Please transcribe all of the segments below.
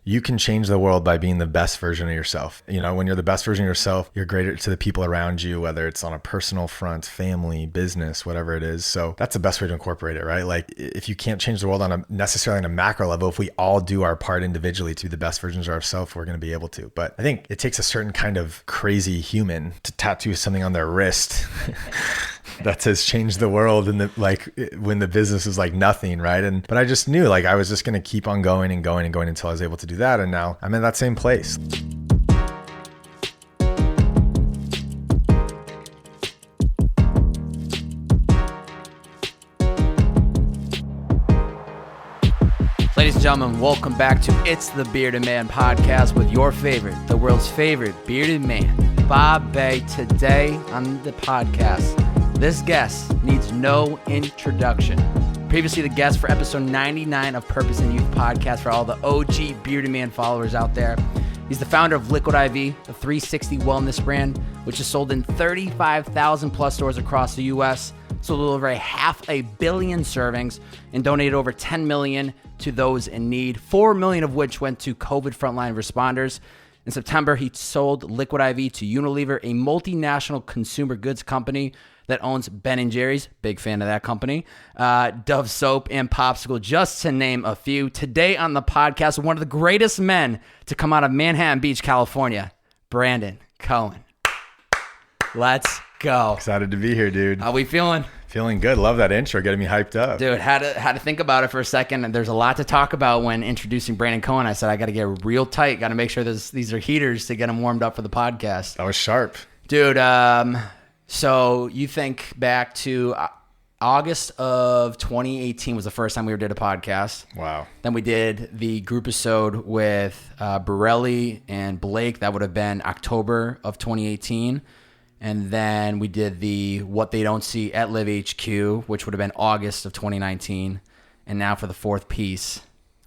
you can change the world by being the best version of yourself. You know, when you're the best version of yourself, you're greater to the people around you, whether it's on a personal front, family, business, whatever it is. So that's the best way to incorporate it, right? Like if you can't change the world necessarily on a macro level, if we all do our part individually to be the best versions of ourselves, we're going to be able to. But I think it takes a certain kind of crazy human to tattoo something on their wrist that says change the world, and when the business is like nothing, right? But I just knew like I was just going to keep on going and going and going until I was able to do that. And now I'm in that same place. Ladies and gentlemen, welcome back to It's the Bearded Man podcast with your favorite, the world's favorite bearded man, Bob Bay. Today on the podcast, this guest needs no introduction. Previously the guest for episode 99 of Purpose in Youth podcast for all the OG Bearded Man followers out there. He's the founder of Liquid I.V, a 360 wellness brand, which is sold in 35,000 plus stores across the U.S., sold over 500 million servings, and donated over 10 million to those in need, 4 million of which went to COVID frontline responders. In September, he sold Liquid I.V to Unilever, a multinational consumer goods company that owns Ben & Jerry's, big fan of that company, Dove Soap, and Popsicle, just to name a few. Today on the podcast, one of the greatest men to come out of Manhattan Beach, California, Brandin Cohen. Let's go. Excited to be here, dude. How we feeling? Feeling good. Love that intro, getting me hyped up. Dude, had to think about it for a second. And there's a lot to talk about when introducing Brandin Cohen. I said, I got to get real tight. Got to make sure these are heaters to get him warmed up for the podcast. That was sharp. Dude, so you think back to August of 2018 was the first time we ever did a podcast. Wow. Then we did the group episode with Borelli and Blake. That would have been October of 2018. And then we did the What They Don't See at LIV HQ, which would have been August of 2019. And now for the fourth piece,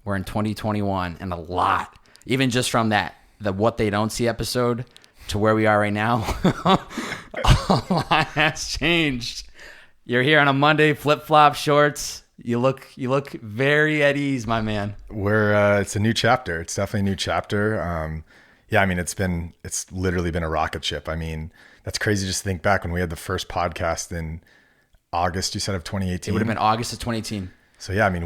we're in 2021. And a lot, even just from the What They Don't See episode to where we are right now, a lot has changed. You're here on a Monday, flip-flop shorts. You look very at ease, my man. It's a new chapter. It's definitely a new chapter. Yeah, I mean, it's literally been a rocket ship. I mean, that's crazy just to think back when we had the first podcast in August, you said, of 2018. It would have been August of 2018. So yeah, I mean,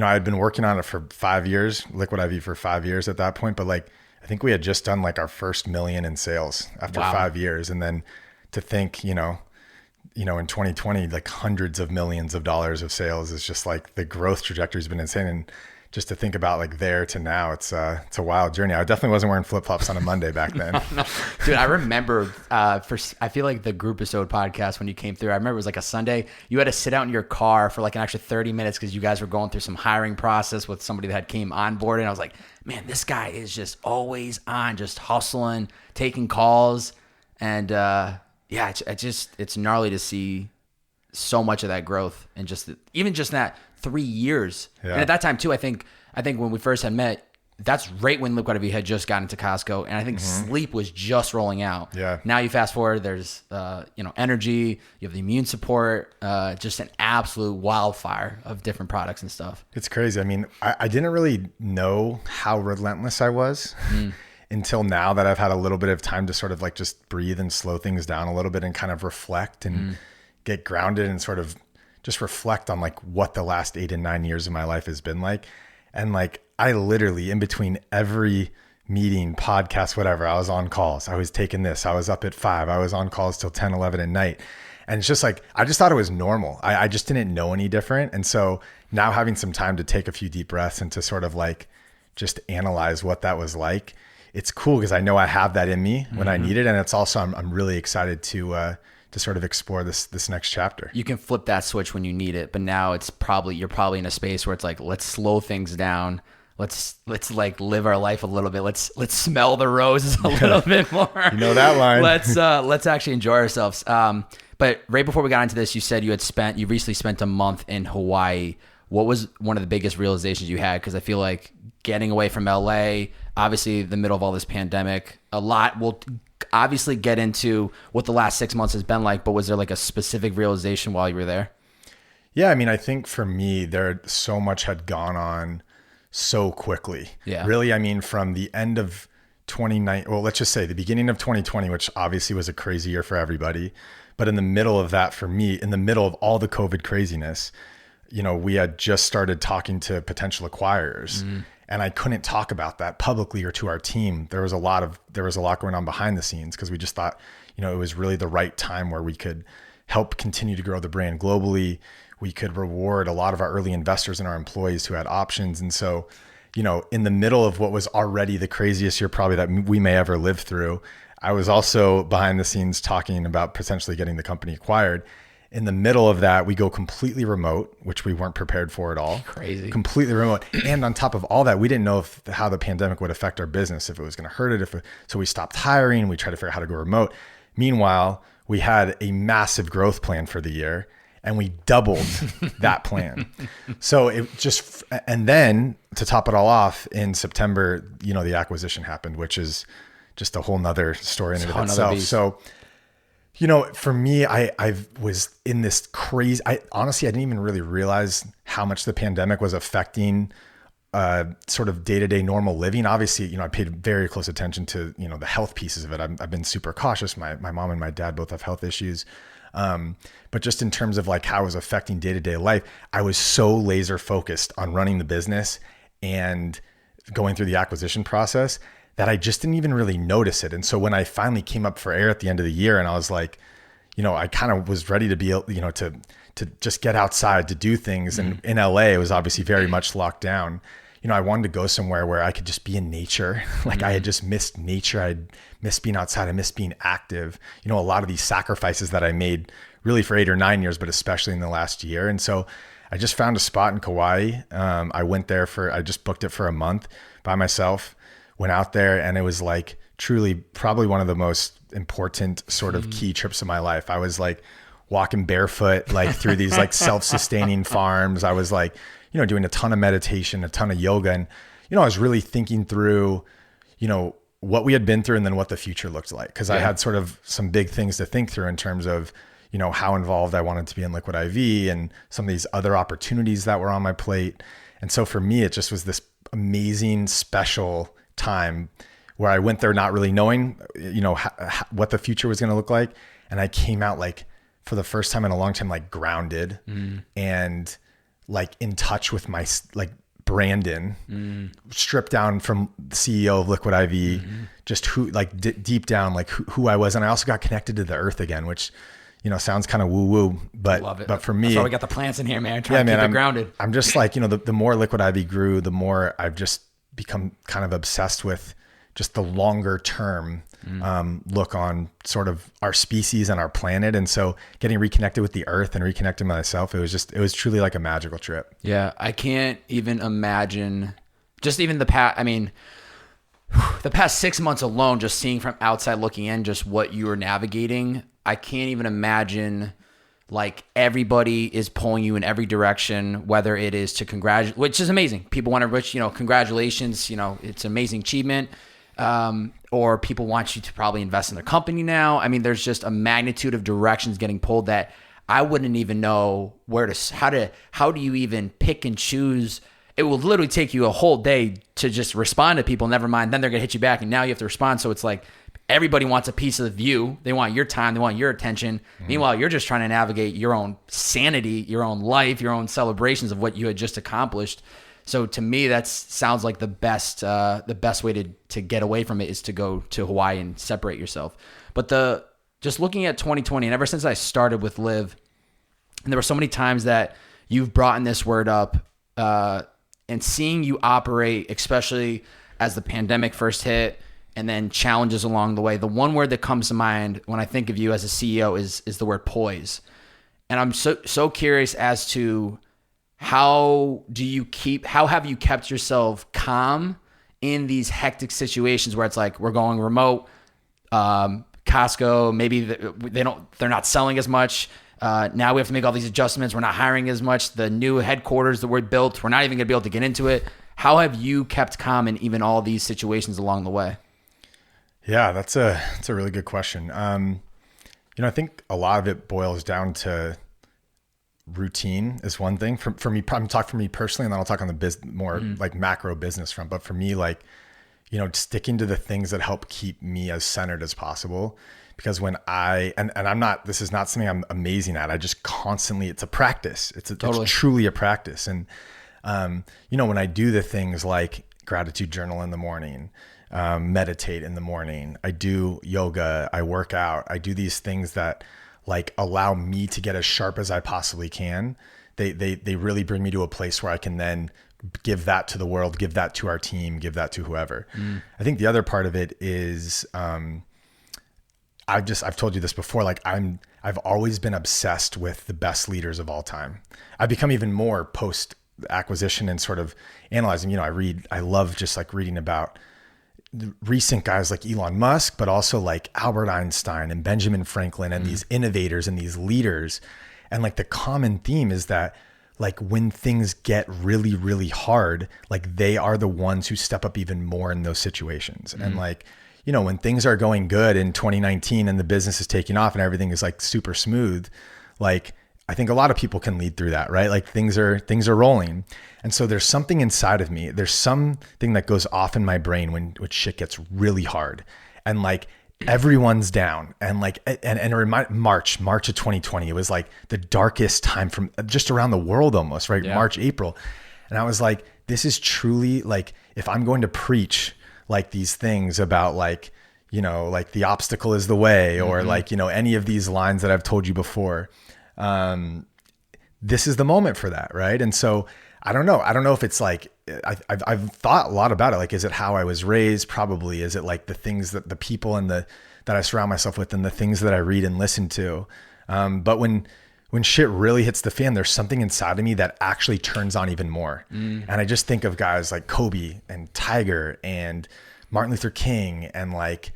I had been working on it for 5 years, Liquid I.V for 5 years at that point, but like, I think we had just done like our first million in sales after 5 years. And then to think, in 2020, like hundreds of millions of dollars of sales is just like the growth trajectory has been insane. And just to think about like there to now, it's a wild journey. I definitely wasn't wearing flip-flops on a Monday back then. No. Dude, I remember I feel like the group episode podcast when you came through, I remember it was like a Sunday. You had to sit out in your car for like an extra 30 minutes because you guys were going through some hiring process with somebody that came on board. And I was like, man, this guy is just always on, just hustling, taking calls. And yeah, it's gnarly to see so much of that growth and even just that 3 years. Yeah. And at that time too, I think when we first had met, that's right when Liquid I.V had just gotten into Costco, and I think sleep was just rolling out. Yeah. Now you fast forward, there's energy, you have the immune support, just an absolute wildfire of different products and stuff. It's crazy. I mean, I didn't really know how relentless I was until now that I've had a little bit of time to sort of like just breathe and slow things down a little bit and kind of reflect and get grounded and sort of just reflect on like what the last 8 and 9 years of my life has been like. And like, I literally, in between every meeting, podcast, whatever, I was on calls. I was taking this. I was up at 5. I was on calls till 10, 11 at night. And it's just like, I just thought it was normal. I just didn't know any different. And so now having some time to take a few deep breaths and to sort of like, just analyze what that was like. It's cool because I know I have that in me when I need it. And it's also, I'm really excited to sort of explore this next chapter. You can flip that switch when you need it, but now you're probably in a space where it's like, let's slow things down. Let's like live our life a little bit. Let's smell the roses a little bit more. You know that line. Let's actually enjoy ourselves. But right before we got into this, you said you recently spent a month in Hawaii. What was one of the biggest realizations you had? Because I feel like getting away from LA, obviously the middle of all this pandemic, a lot will obviously get into what the last 6 months has been like, but was there like a specific realization while you were there? Yeah, I mean, I think for me, so much had gone on so quickly. Yeah. Really, I mean, from the end of 2019, well, let's just say the beginning of 2020, which obviously was a crazy year for everybody. But in the middle of that, for me, in the middle of all the COVID craziness, we had just started talking to potential acquirers, and I couldn't talk about that publicly or to our team. There was a lot going on behind the scenes, because we just thought, it was really the right time where we could help continue to grow the brand globally. We could reward a lot of our early investors and our employees who had options. And so, in the middle of what was already the craziest year probably that we may ever live through, I was also behind the scenes talking about potentially getting the company acquired. In the middle of that, we go completely remote, which we weren't prepared for at all. Crazy. Completely remote. And on top of all that, we didn't know how the pandemic would affect our business, if it was going to hurt it. So we stopped hiring. We tried to figure out how to go remote. Meanwhile, we had a massive growth plan for the year, and we doubled that plan. So it just, and then to top it all off, in September, the acquisition happened, which is just a whole nother story in and of itself. So, for me, I was in this crazy, honestly, I didn't even really realize how much the pandemic was affecting sort of day-to-day normal living. Obviously, I paid very close attention to, the health pieces of it. I've been super cautious. My mom and my dad both have health issues. But just in terms of like how it was affecting day-to-day life, I was so laser focused on running the business and going through the acquisition process that I just didn't even really notice it. And so when I finally came up for air at the end of the year, and I was like, I kind of was ready to be, to just get outside, to do things. And in LA, it was obviously very much locked down. I wanted to go somewhere where I could just be in nature. Like I had just missed nature. I'd missed being outside. I missed being active. A lot of these sacrifices that I made really for 8 or 9 years, but especially in the last year. And so I just found a spot in Kauai. I went there I just booked it for a month by myself, went out there, and it was like truly probably one of the most important sort of key trips of my life. I was like walking barefoot, like through these like self-sustaining farms. I was like, doing a ton of meditation, a ton of yoga. And, I was really thinking through, what we had been through and then what the future looked like. Cause I had sort of some big things to think through in terms of, how involved I wanted to be in Liquid I.V. and some of these other opportunities that were on my plate. And so for me, it just was this amazing, special time where I went there not really knowing, what the future was going to look like. And I came out like for the first time in a long time, like grounded and like in touch with my, like Brandin, stripped down from the CEO of Liquid I.V, just who, like deep down, like who I was. And I also got connected to the earth again, which, sounds kind of woo woo, but, but for me, that's why we got the plants in here, man. Trying to keep it grounded. I'm just like, the more Liquid I.V grew, the more I've just become kind of obsessed with just the longer term look on sort of our species and our planet. And so getting reconnected with the earth and reconnecting myself, it was truly like a magical trip. Yeah. I can't even imagine just even the past 6 months alone, just seeing from outside looking in, just what you were navigating. I can't even imagine like everybody is pulling you in every direction, whether it is to congratulate, which is amazing. People want to wish, congratulations, it's an amazing achievement. Or people want you to probably invest in their company now. I mean, there's just a magnitude of directions getting pulled that I wouldn't even know how do you even pick and choose? It will literally take you a whole day to just respond to people. Never mind, then they're going to hit you back and now you have to respond. So it's like everybody wants a piece of the view. They want your time. They want your attention. Meanwhile, you're just trying to navigate your own sanity, your own life, your own celebrations of what you had just accomplished. So to me, that sounds like the best way to get away from it is to go to Hawaii and separate yourself. But just looking at 2020, and ever since I started with LIV, and there were so many times that you've brought in this word up, and seeing you operate, especially as the pandemic first hit, and then challenges along the way. The one word that comes to mind when I think of you as a CEO is the word poise. And I'm so curious as to how have you kept yourself calm in these hectic situations where it's like we're going remote, Costco, maybe they're not selling as much. Now we have to make all these adjustments. We're not hiring as much. The new headquarters that we're built, we're not even gonna be able to get into it. How have you kept calm in even all these situations along the way? Yeah, that's a really good question. I think a lot of it boils down to routine is one thing for me. I'm talking for me personally, and then I'll talk on the more like macro business front. But for me, like, sticking to the things that help keep me as centered as possible. Because when and I'm not, this is not something I'm amazing at. I just constantly, it's a practice. It's truly a practice. And, when I do the things like gratitude journal in the morning, meditate in the morning, I do yoga, I work out, I do these things that like allow me to get as sharp as I possibly can. They really bring me to a place where I can then give that to the world, give that to our team, give that to whoever. I think the other part of it is, I've told you this before, like I've always been obsessed with the best leaders of all time. I've become even more post acquisition and sort of analyzing, I love just like reading about the recent guys like Elon Musk, but also like Albert Einstein and Benjamin Franklin and these innovators and these leaders. And like the common theme is that like when things get really, really hard, like they are the ones who step up even more in those situations. And like, when things are going good in 2019 and the business is taking off and everything is like super smooth, like I think a lot of people can lead through that, right? Like things are rolling. And so there's something inside of me. There's something that goes off in my brain when shit gets really hard. And like everyone's down. And like, and March of 2020, it was like the darkest time from just around the world almost, right? Yeah. March, April. And I was like, this is truly like, if I'm going to preach like these things about like, like the obstacle is the way, or like, any of these lines that I've told you before, this is the moment for that. Right. And so I don't know if it's like, I've thought a lot about it. Like, is it how I was raised? Probably. Is it like the things that the people that I surround myself with and the things that I read and listen to? But when shit really hits the fan, there's something inside of me that actually turns on even more. And I just think of guys like Kobe and Tiger and Martin Luther King and like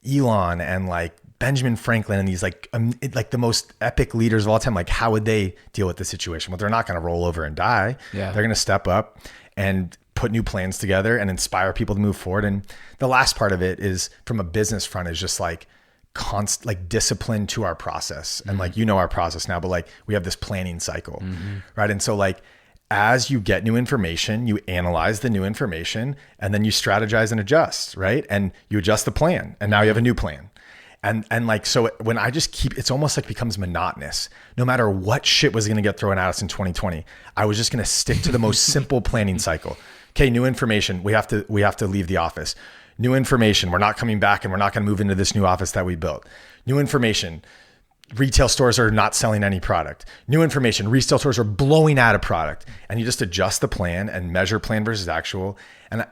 Elon and like Benjamin Franklin and these like the most epic leaders of all time. Like, how would they deal with the situation? Well, they're not going to roll over and die. Yeah. They're going to step up and put new plans together and inspire people to move forward. And the last part of it is from a business front is just like discipline to our process. And like, our process now, but like we have this planning cycle, right? And so like, as you get new information, you analyze the new information and then you strategize and adjust, right? And you adjust the plan and now you have a new plan. And like, so when I just it's almost like becomes monotonous. No matter what shit was going to get thrown at us in 2020, I was just going to stick to the most simple planning cycle. Okay. New information. We have to leave the office. New information. We're not coming back and we're not going to move into this new office that we built. New information. Retail stores are not selling any product. New information. Retail stores are blowing out of product. And you just adjust the plan and measure plan versus actual. And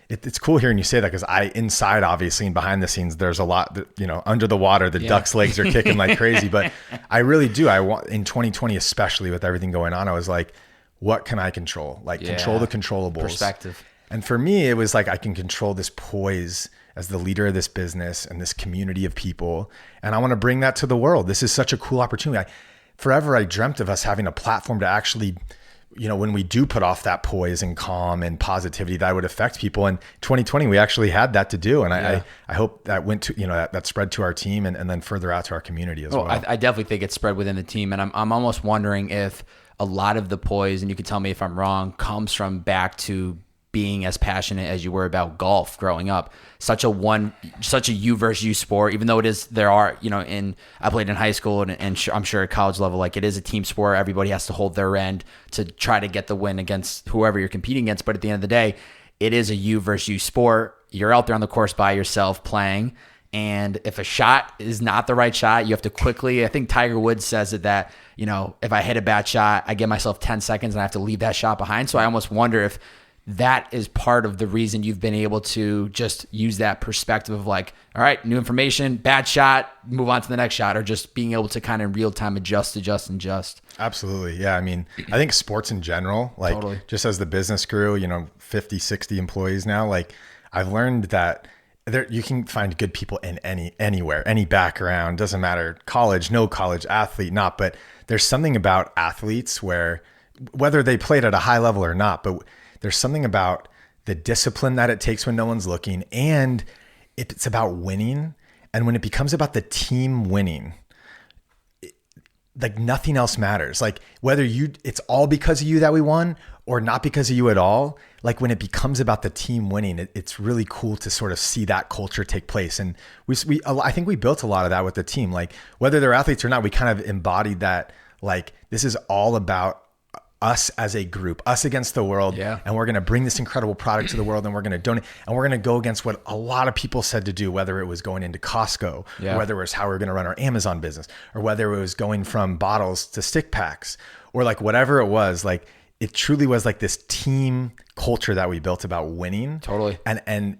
it's cool hearing you say that, because inside, obviously, and behind the scenes, there's a lot that, under the water, the duck's legs are kicking like crazy. But I really do. In 2020, especially with everything going on, I was like, what can I control? Like control the controllables. Perspective. And for me, it was like, I can control this poise as the leader of this business and this community of people. And I want to bring that to the world. This is such a cool opportunity. Forever, I dreamt of us having a platform to actually, when we do put off that poise and calm and positivity, that would affect people. And 2020, we actually had that to do. And I hope that went to, that spread to our team and then further out to our community as well. I definitely think it's spread within the team. And I'm almost wondering if a lot of the poise, and you can tell me if I'm wrong, comes from back to being as passionate as you were about golf growing up. Such a you versus you sport, even though I played in high school and I'm sure at college level, like it is a team sport. Everybody has to hold their end to try to get the win against whoever you're competing against. But at the end of the day, it is a you versus you sport. You're out there on the course by yourself playing. And if a shot is not the right shot, you have to quickly, I think Tiger Woods says it that, if I hit a bad shot, I give myself 10 seconds and I have to leave that shot behind. So I almost wonder if that is part of the reason you've been able to just use that perspective of like, all right, new information, bad shot, move on to the next shot, or just being able to kind of real time adjust. Absolutely. Yeah. I mean, I think sports in general, like totally. Just as the business grew, 50, 60 employees now, like I've learned that you can find good people in anywhere, any background, doesn't matter, college, no college, athlete, not, but there's something about athletes whether they played at a high level or not, but there's something about the discipline that it takes when no one's looking, and it's about winning. And when it becomes about the team winning, like nothing else matters. Like whether it's all because of you that we won or not because of you at all. Like when it becomes about the team winning, it's really cool to sort of see that culture take place. And I think we built a lot of that with the team. Like whether they're athletes or not, we kind of embodied that. Like this is all about us as a group, us against the world. Yeah. And we're going to bring this incredible product to the world, and we're going to donate, and we're going to go against what a lot of people said to do, whether it was going into Costco, or whether it was how we're going to run our Amazon business, or whether it was going from bottles to stick packs, or like whatever it was. Like it truly was like this team culture that we built about winning. Totally. And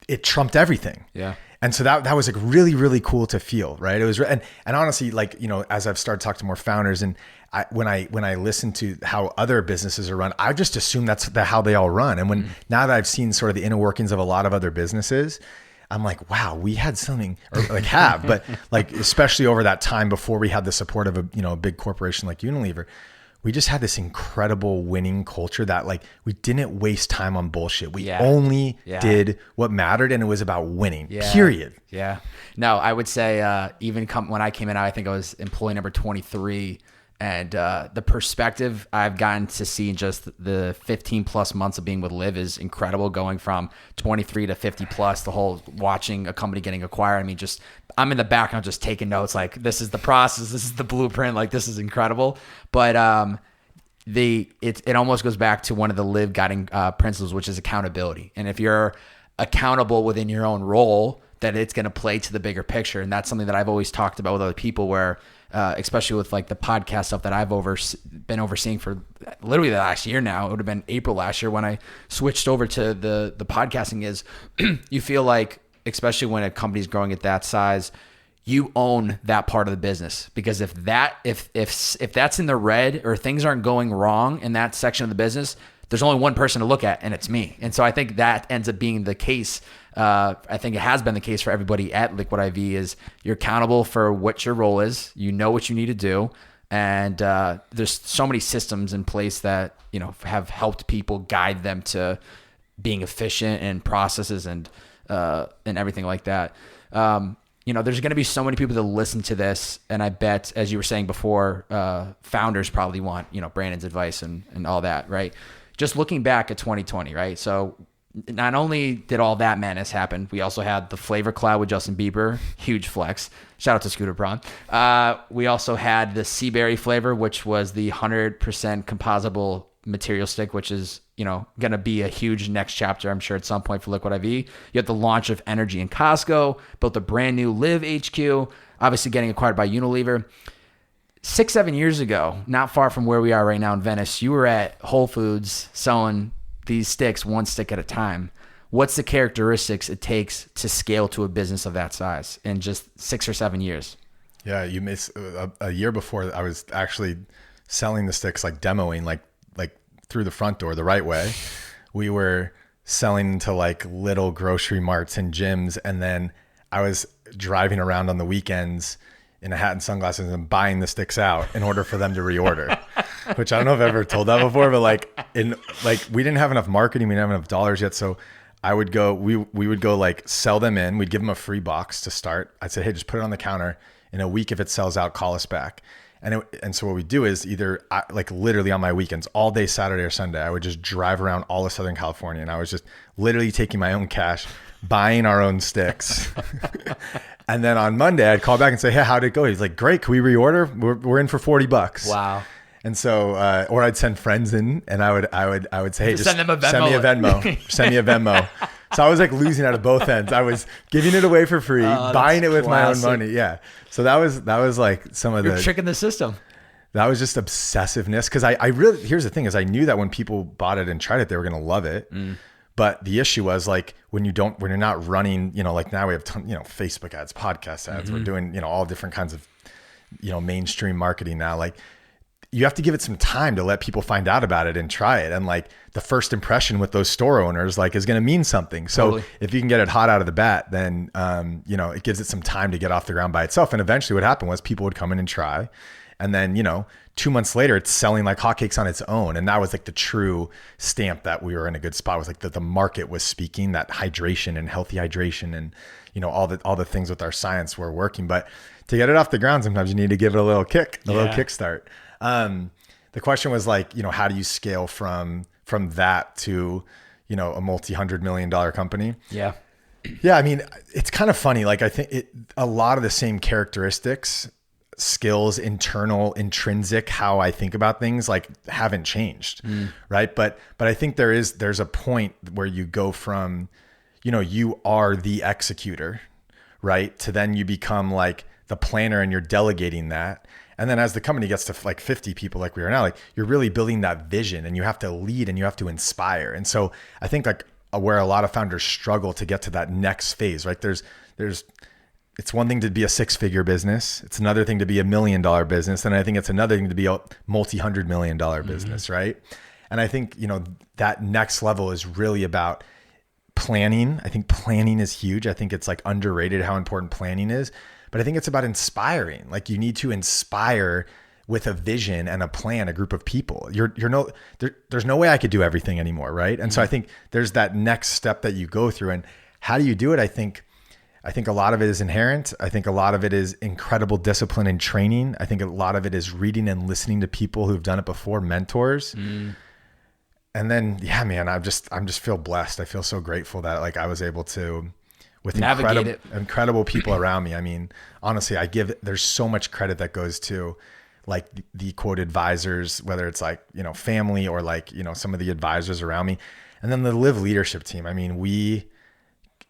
it trumped everything. Yeah. And so that was like really, really cool to feel, right? It was, and honestly, like, you know, as I've started talking to more founders, and when I listen to how other businesses are run, I just assume that's how they all run. And now that I've seen sort of the inner workings of a lot of other businesses, I'm like, wow, we had something, or like but like, especially over that time before we had the support of a big corporation like Unilever, we just had this incredible winning culture that like we didn't waste time on bullshit. We only did what mattered, and it was about winning, period. Yeah. No, I would say even when I came in, I think I was employee number 23. And the perspective I've gotten to see in just the 15 plus months of being with LIV is incredible, going from 23 to 50 plus, the whole watching a company getting acquired. I mean, just I'm in the background just taking notes, like this is the process, this is the blueprint, like this is incredible. But it almost goes back to one of the LIV guiding principles, which is accountability. And if you're accountable within your own role, that it's going to play to the bigger picture. And that's something that I've always talked about with other people, where especially with like the podcast stuff that I've been overseeing for literally the last year now. It would have been April last year when I switched over to the podcasting. Is you feel like, especially when a company's growing at that size, you own that part of the business, because if that's in the red or things aren't going wrong in that section of the business, there's only one person to look at, and it's me. And so I think that ends up being the case. I think it has been the case for everybody at Liquid I.V. is you're accountable for what your role is. You know what you need to do. And there's so many systems in place that, have helped people guide them to being efficient and processes and everything like that. There's going to be so many people that listen to this. And I bet, as you were saying before, founders probably want, Brandon's advice and all that, right? Just looking back at 2020, right? So not only did all that madness happen, we also had the flavor cloud with Justin Bieber, huge flex. Shout out to Scooter Braun. We also had the sea berry flavor, which was the 100% composable material stick, which is, going to be a huge next chapter, I'm sure, at some point for Liquid I.V. You had the launch of Energy in Costco, built a brand new LIV HQ, obviously getting acquired by Unilever. 6-7 years ago, not far from where we are right now in Venice, you were at Whole Foods selling these sticks one stick at a time. What's the characteristics it takes to scale to a business of that size in just 6 or 7 years? Yeah, you missed a year before. I was actually selling the sticks, like demoing, like through the front door the right way. We were selling to like little grocery marts and gyms, and then I was driving around on the weekends in a hat and sunglasses and buying the sticks out in order for them to reorder. Which I don't know if I've ever told that before, but we didn't have enough marketing, we didn't have enough dollars yet. So I would go, we would go like sell them in. We'd give them a free box to start. I'd say, hey, just put it on the counter. In a week, if it sells out, call us back. And so what we do is either literally on my weekends, all day Saturday or Sunday, I would just drive around all of Southern California, and I was just literally taking my own cash, buying our own sticks. And then on Monday, I'd call back and say, hey, how'd it go? He's like, great. Can we reorder? We're in for $40. Wow. And so, or I'd send friends in, and I would say, hey, just send them a Venmo. Send me a Venmo. Send me a Venmo. So I was like losing out of both ends. I was giving it away for free, buying it with classic. my own money. Yeah. So that was like some of You're tricking the system. That was just obsessiveness. Cause I really, here's the thing is I knew that when people bought it and tried it, they were going to love it. But the issue was like, when you're not running, like now we have Facebook ads, podcast ads, we're doing, all different kinds of, mainstream marketing now. Like you have to give it some time to let people find out about it and try it. And like the first impression with those store owners, like is going to mean something. So totally. If you can get it hot out of the bat, then, it gives it some time to get off the ground by itself. And eventually what happened was people would come in and try. And then, 2 months later, it's selling like hotcakes on its own. And that was like the true stamp that we were in a good spot. It was like that the market was speaking, that hydration and healthy hydration and, all the things with our science were working. But to get it off the ground, sometimes you need to give it a little kick, little kickstart. The question was like, how do you scale from that to, a multi-$100 million company? Yeah. Yeah. I mean, it's kind of funny. Like I think a lot of the same characteristics, skills, internal, intrinsic, how I think about things like haven't changed. Right. But I think there's a point where you go from, you are the executor, right? To then you become like the planner and you're delegating that. And then as the company gets to like 50 people like we are now, like you're really building that vision and you have to lead and you have to inspire. And so I think like where a lot of founders struggle to get to that next phase, right? It's one thing to be a 6-figure business. It's another thing to be $1 million business. And I think it's another thing to be a multi-$100 million business, right? And I think, that next level is really about planning. I think planning is huge. I think it's like underrated how important planning is. But I think it's about inspiring. Like you need to inspire with a vision and a plan, a group of people. There's no way I could do everything anymore, right? And so I think there's that next step that you go through. And how do you do it? I think a lot of it is inherent. I think a lot of it is incredible discipline and training. I think a lot of it is reading and listening to people who've done it before, mentors. And then, yeah, man, I just feel blessed. I feel so grateful that like I was able to, with incredible people around me. I mean, honestly, there's so much credit that goes to like the quote advisors, whether it's like, family or like, some of the advisors around me. And then the LIV leadership team. I mean,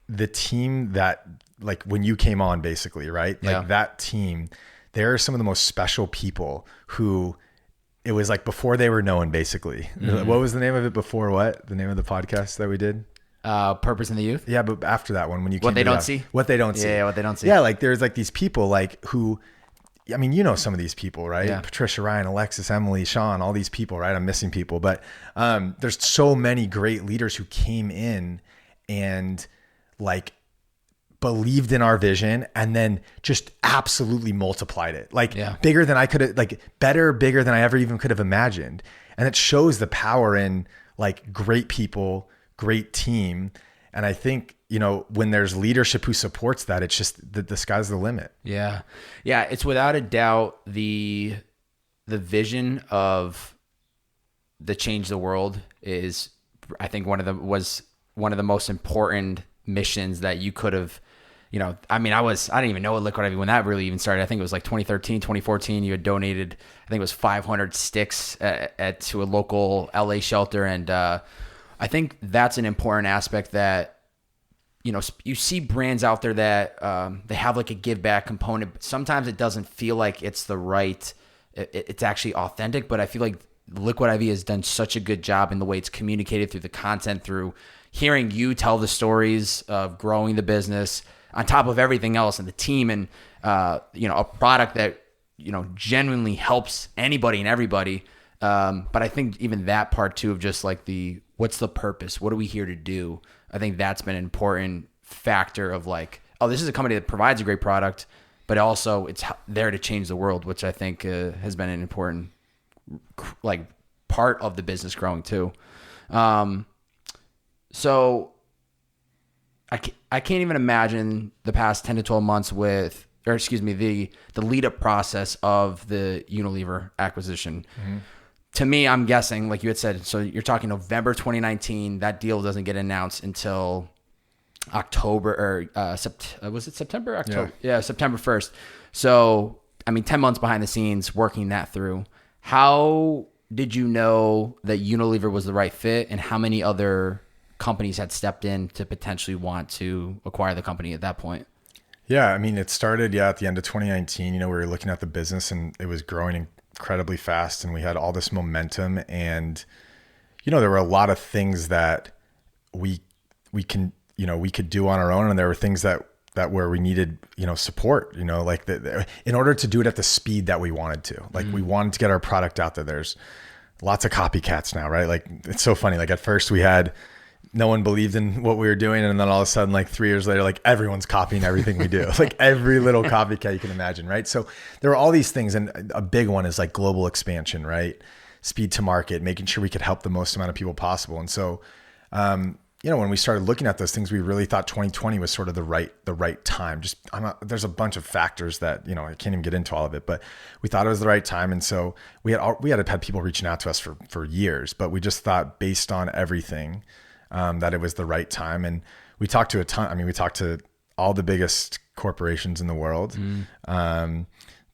the team that like when you came on basically, right? Like that team, they're some of the most special people who it was like before they were known basically. What was the name of it before the name of the podcast that we did? Purpose in the Youth. Yeah. But after that one, when you came What they don't see. What they don't see. Yeah. What they don't see. Yeah. Like there's like these people like who, I mean, some of these people, right? Yeah. Patricia, Ryan, Alexis, Emily, Sean, all these people, right? I'm missing people, but there's so many great leaders who came in and like believed in our vision and then just absolutely multiplied it. Like bigger than I could have, like bigger than I ever even could have imagined. And it shows the power in like great people, great team. And I think, when there's leadership who supports that, it's just the sky's the limit. Yeah. Yeah. It's without a doubt the vision of the change the world is, I think was one of the most important missions that you could have, I mean, I didn't even know what Liquid I.V. when that really even started. I think it was like 2013, 2014, you had donated, I think it was 500 sticks to a local LA shelter. And I think that's an important aspect that, you see brands out there that they have like a give back component, but sometimes it doesn't feel like it's it's actually authentic. But I feel like Liquid I.V. has done such a good job in the way it's communicated through the content, through hearing you tell the stories of growing the business on top of everything else and the team and, a product that, genuinely helps anybody and everybody. But I think even that part too of just like what's the purpose? What are we here to do? I think that's been an important factor of like, oh, this is a company that provides a great product, but also it's there to change the world, which I think has been an important like part of the business growing too. So I can't even imagine the past 10 to 12 months the lead up process of the Unilever acquisition. Mm-hmm. To me, I'm guessing, like you had said, so you're talking November 2019, that deal doesn't get announced until October or was it September? October. Yeah, September 1st. So, I mean, 10 months behind the scenes working that through. How did you know that Unilever was the right fit, and how many other companies had stepped in to potentially want to acquire the company at that point? Yeah, I mean, it started at the end of 2019. We were looking at the business and it was growing incredibly fast, and we had all this momentum, and there were a lot of things that we could do on our own, and there were things that where we needed support, like in order to do it at the speed that we wanted to. Like we wanted to get our product out there. There's lots of copycats now, right? Like it's so funny. Like at first we had no one believed in what we were doing. And then all of a sudden, like 3 years later, like everyone's copying everything we do, like every little copycat you can imagine. Right. So there are all these things. And a big one is like global expansion, right? Speed to market, making sure we could help the most amount of people possible. And so, when we started looking at those things, we really thought 2020 was sort of the right time. There's a bunch of factors that, I can't even get into all of it, but we thought it was the right time. And so we had people reaching out to us for years, but we just thought based on everything, that it was the right time. And we talked to we talked to all the biggest corporations in the world. There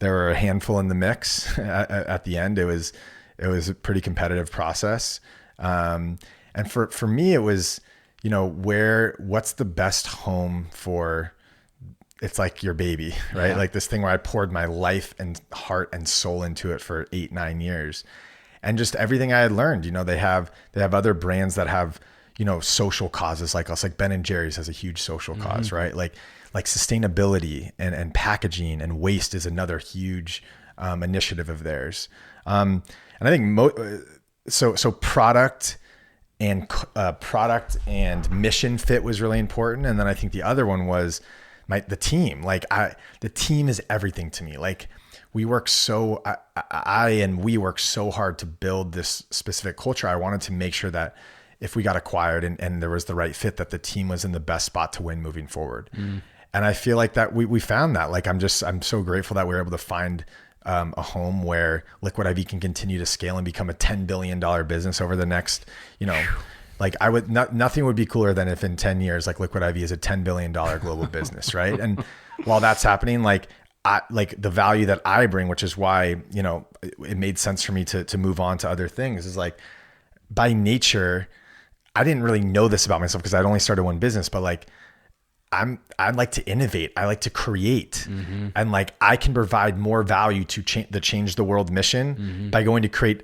were a handful in the mix at the end. It was a pretty competitive process. And for me, it was, what's the best home for, it's like your baby, right? Like this thing where I poured my life and heart and soul into it for 8-9 years, and just everything I had learned. They have other brands that have, social causes like us, like Ben and Jerry's has a huge social cause, right? Like sustainability and packaging and waste is another huge initiative of theirs. And I think so product and mission fit was really important. And then I think the other one was the team. The team is everything to me. Like we work so hard to build this specific culture. I wanted to make sure that if we got acquired and there was the right fit, that the team was in the best spot to win moving forward. And I feel like that we found that. Like I'm so grateful that we were able to find a home where Liquid I.V can continue to scale and become a $10 billion business over the next, nothing would be cooler than if in 10 years, like Liquid I.V is a $10 billion global business. Right. And while that's happening, the value that I bring, which is why, it made sense for me to move on to other things, is like by nature, I didn't really know this about myself because I'd only started one business, but I like to innovate. I like to create, and I can provide more value to change the world mission by going to create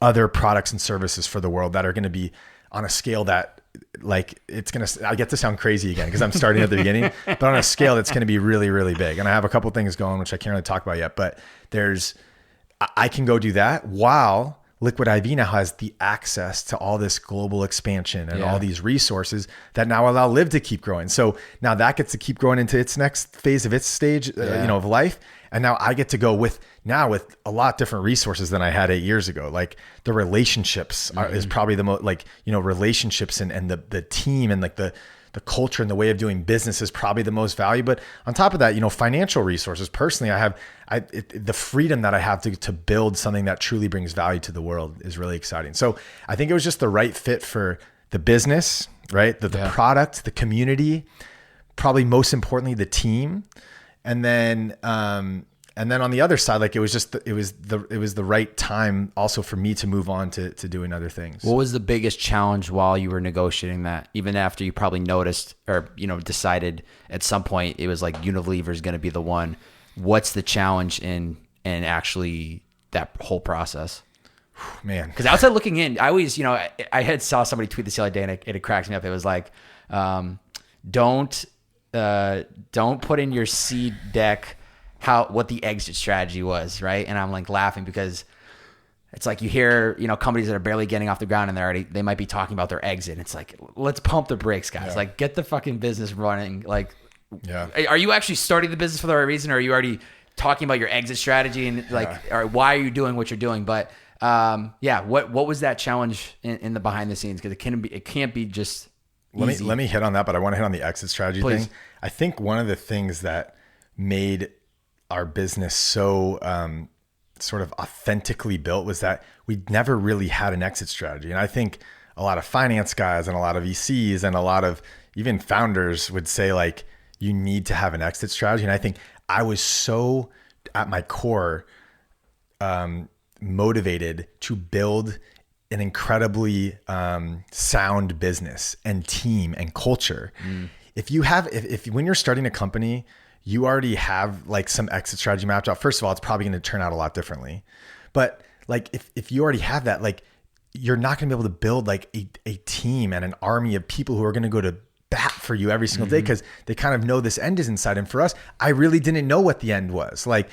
other products and services for the world that are going to be on a scale that I get to sound crazy again because I'm starting at the beginning, but on a scale that's going to be really, really big. And I have a couple things going, which I can't really talk about yet, but I can go do that while Liquid I.V now has the access to all this global expansion and all these resources that now allow LIV to keep growing. So now that gets to keep growing into its next phase of its stage, of life. And now I get to go with a lot different resources than I had 8 years ago. Like the relationships is probably the most, relationships and the team and the culture and the way of doing business is probably the most value. But on top of that, financial resources, personally, the freedom that I have to build something that truly brings value to the world is really exciting. So I think it was just the right fit for the business, right? The product, the community, probably most importantly, the team. And then on the other side, it was the right time also for me to move on to doing other things. What was the biggest challenge while you were negotiating that? Even after you probably noticed or, decided at some point it was like Unilever is going to be the one. What's the challenge in actually that whole process? Man, because outside looking in, I always, I had saw somebody tweet this the other day and it cracks me up. It was like, don't put in your seed deck what the exit strategy was, right? And I'm laughing because it's like you hear, companies that are barely getting off the ground and they might be talking about their exit. And it's like, let's pump the brakes, guys. Get the fucking business running. Are you actually starting the business for the right reason, or are you already talking about your exit strategy and or why are you doing what you're doing? But what was that challenge in the behind the scenes? Because it can't be just easy. Let me hit on that, but I want to hit on the exit strategy thing. I think one of the things that made our business so sort of authentically built was that we never really had an exit strategy. And I think a lot of finance guys and a lot of VCs and a lot of even founders would say you need to have an exit strategy. And I think I was so at my core motivated to build an incredibly sound business and team and culture. If when you're starting a company, you already have some exit strategy mapped out. First of all, it's probably going to turn out a lot differently. But if you already have that, you're not going to be able to build a team and an army of people who are going to go to bat for you every single day because they kind of know this end is inside. And for us, I really didn't know what the end was. I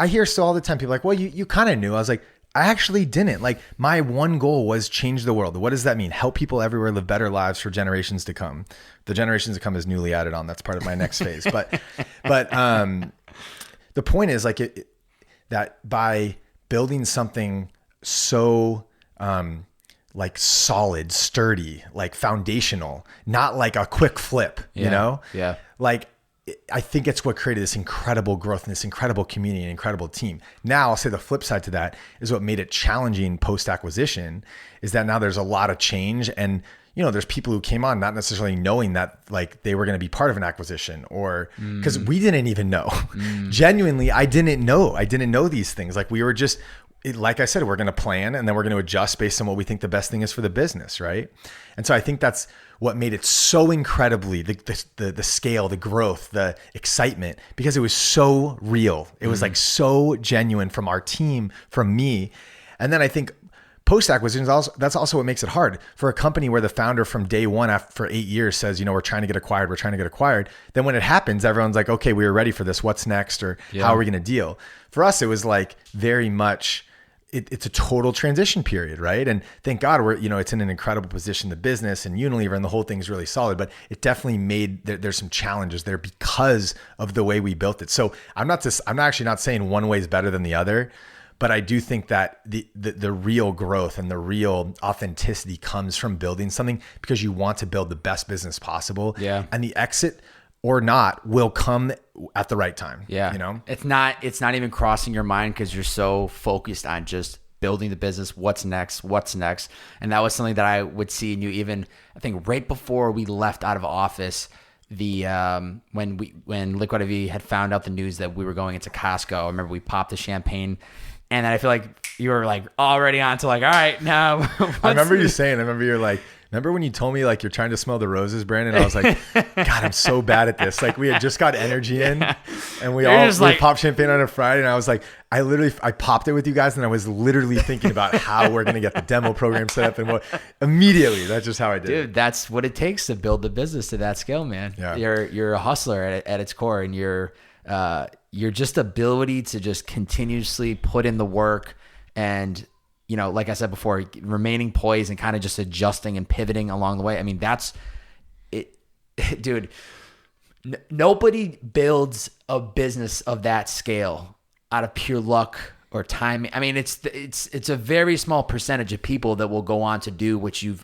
hear so all the time, people well, you kind of knew. I was like, I actually didn't. Like, my one goal was change the world. What does that mean? Help people everywhere live better lives for generations to come. The generations to come is newly added on. That's part of my next phase. But the point is like that by building something so like solid, sturdy, like foundational, not like a quick flip, you know? Yeah. Like, I think it's what created this incredible growth and this incredible community and incredible team. Now I'll say the flip side to that is what made it challenging post-acquisition is that now there's a lot of change, and there's people who came on not necessarily knowing that like they were going to be part of an acquisition, or because we didn't even know. Genuinely, I didn't know these things. Like, we were just, like I said, we're going to plan and then we're going to adjust based on what we think the best thing is for the business, right? And so I think that's what made it so incredibly, the scale, the growth, the excitement, because it was so real. It was like so genuine from our team, from me. And then I think post-acquisition, that's also what makes it hard for a company where the founder from day one for 8 years says, we're trying to get acquired. Then when it happens, everyone's like, okay, we were ready for this. What's next? Or how are we going to deal? For us, it was like very much, it's a total transition period, right? And thank God it's in an incredible position, the business and Unilever, and the whole thing is really solid, but it definitely made, there's some challenges there because of the way we built it. So I'm actually not saying one way is better than the other, but I do think that the real growth and the real authenticity comes from building something because you want to build the best business possible. Yeah. And the exit or not will come at the right time. Yeah. It's not even crossing your mind because you're so focused on just building the business. What's next? And that was something that I would see in you even, I think right before we left out of office, when Liquid I.V had found out the news that we were going into Costco. I remember we popped the champagne, and I feel like you were like already on to like, all right, now. I remember you're like, remember when you told me like you're trying to smell the roses, Brandon? I was like, God, I'm so bad at this. Like, we had just got energy in, and we popped champagne on a Friday, and I was like, I popped it with you guys, and I was literally thinking about how we're gonna get the demo program set up, and what immediately. That's just how I did it. Dude, that's what it takes to build the business to that scale, man. Yeah. You're a hustler at its core, and your just ability to just continuously put in the work and, like I said before, remaining poised and kind of just adjusting and pivoting along the way. I mean, that's it, dude. Nobody builds a business of that scale out of pure luck or timing. I mean, it's a very small percentage of people that will go on to do what you've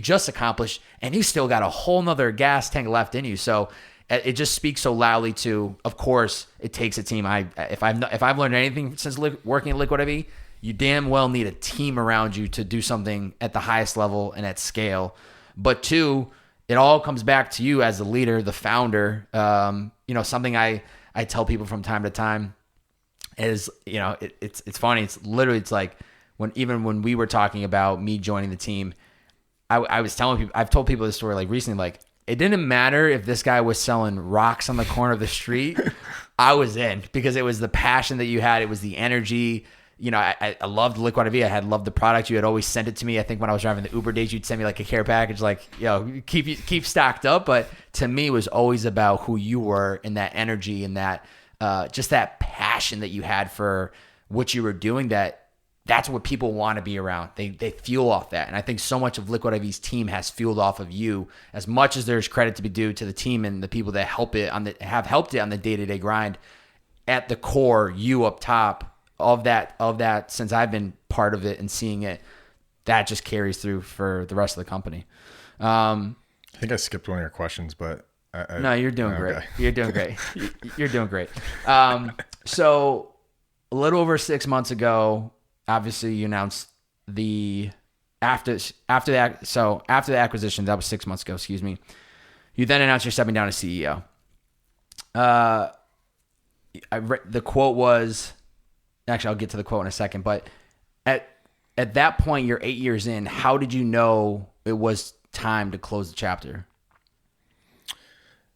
just accomplished, and you still got a whole nother gas tank left in you. So it just speaks so loudly to, of course, it takes a team. If I've learned anything since working at Liquid I.V, you damn well need a team around you to do something at the highest level and at scale. But two, it all comes back to you as the leader, the founder. Something I tell people from time to time is, it's funny. It's like when we were talking about me joining the team, I was telling people, I've told people this story like recently, like, it didn't matter if this guy was selling rocks on the corner of the street. I was in, because it was the passion that you had. It was the energy. I loved Liquid I.V. I loved the product. You had always sent it to me. I think when I was driving the Uber days, you'd send me like a care package, like, keep stacked up. But to me, it was always about who you were and that energy and that just that passion that you had for what you were doing. That's what people want to be around. They fuel off that. And I think so much of Liquid I.V's team has fueled off of you. As much as there's credit to be due to the team and the people that have helped it on the day-to-day grind, at the core, you up top of that, since I've been part of it and seeing it, that just carries through for the rest of the company. I think I skipped one of your questions, but no, you're doing great. You're doing great. You're doing great. So a little over 6 months ago, obviously you announced after the acquisition, that was 6 months ago, excuse me. You then announced you're stepping down as CEO. The quote was, actually, I'll get to the quote in a second, but at that point, you're 8 years in. How did you know it was time to close the chapter?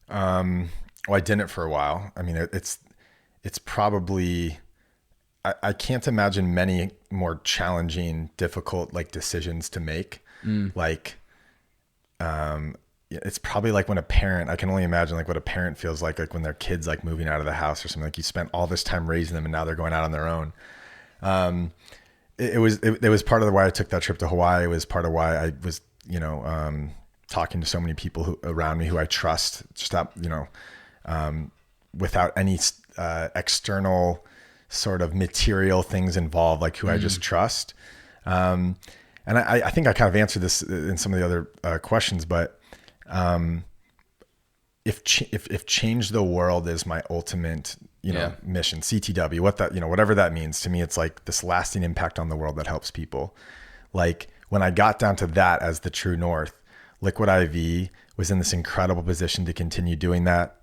Well, I didn't for a while. I mean, it's probably, I can't imagine many more challenging, difficult decisions to make. It's probably like when a parent, I can only imagine what a parent feels like when their kid's moving out of the house or something. Like, you spent all this time raising them and now they're going out on their own. it was part of the why I took that trip to Hawaii. It was part of why I was, talking to so many people around me who I trust, just that, without any external sort of material things involved, like who I just trust. And I think I kind of answered this in some of the other questions, but if change the world is my ultimate, mission, CTW, whatever that means to me, it's like this lasting impact on the world that helps people. Like when I got down to that as the true north, Liquid I.V was in this incredible position to continue doing that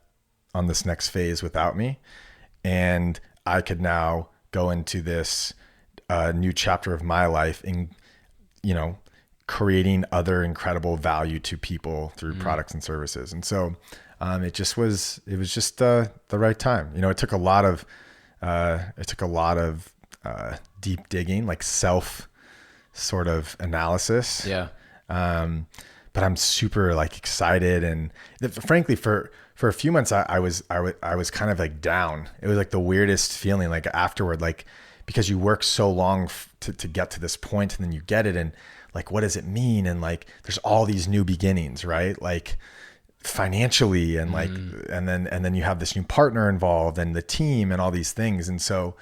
on this next phase without me. And I could now go into this new chapter of my life in, creating other incredible value to people through products and services. And so it was just the right time. It took a lot of deep digging, like self sort of analysis. Yeah. But I'm super like excited. And frankly, for a few months, I was kind of like down. It was like the weirdest feeling, like afterward, like, because you work so long to get to this point, and then you get it. And like, what does it mean? And like, there's all these new beginnings, right? Like financially, and like, and then you have this new partner involved, and the team, and all these things. And so,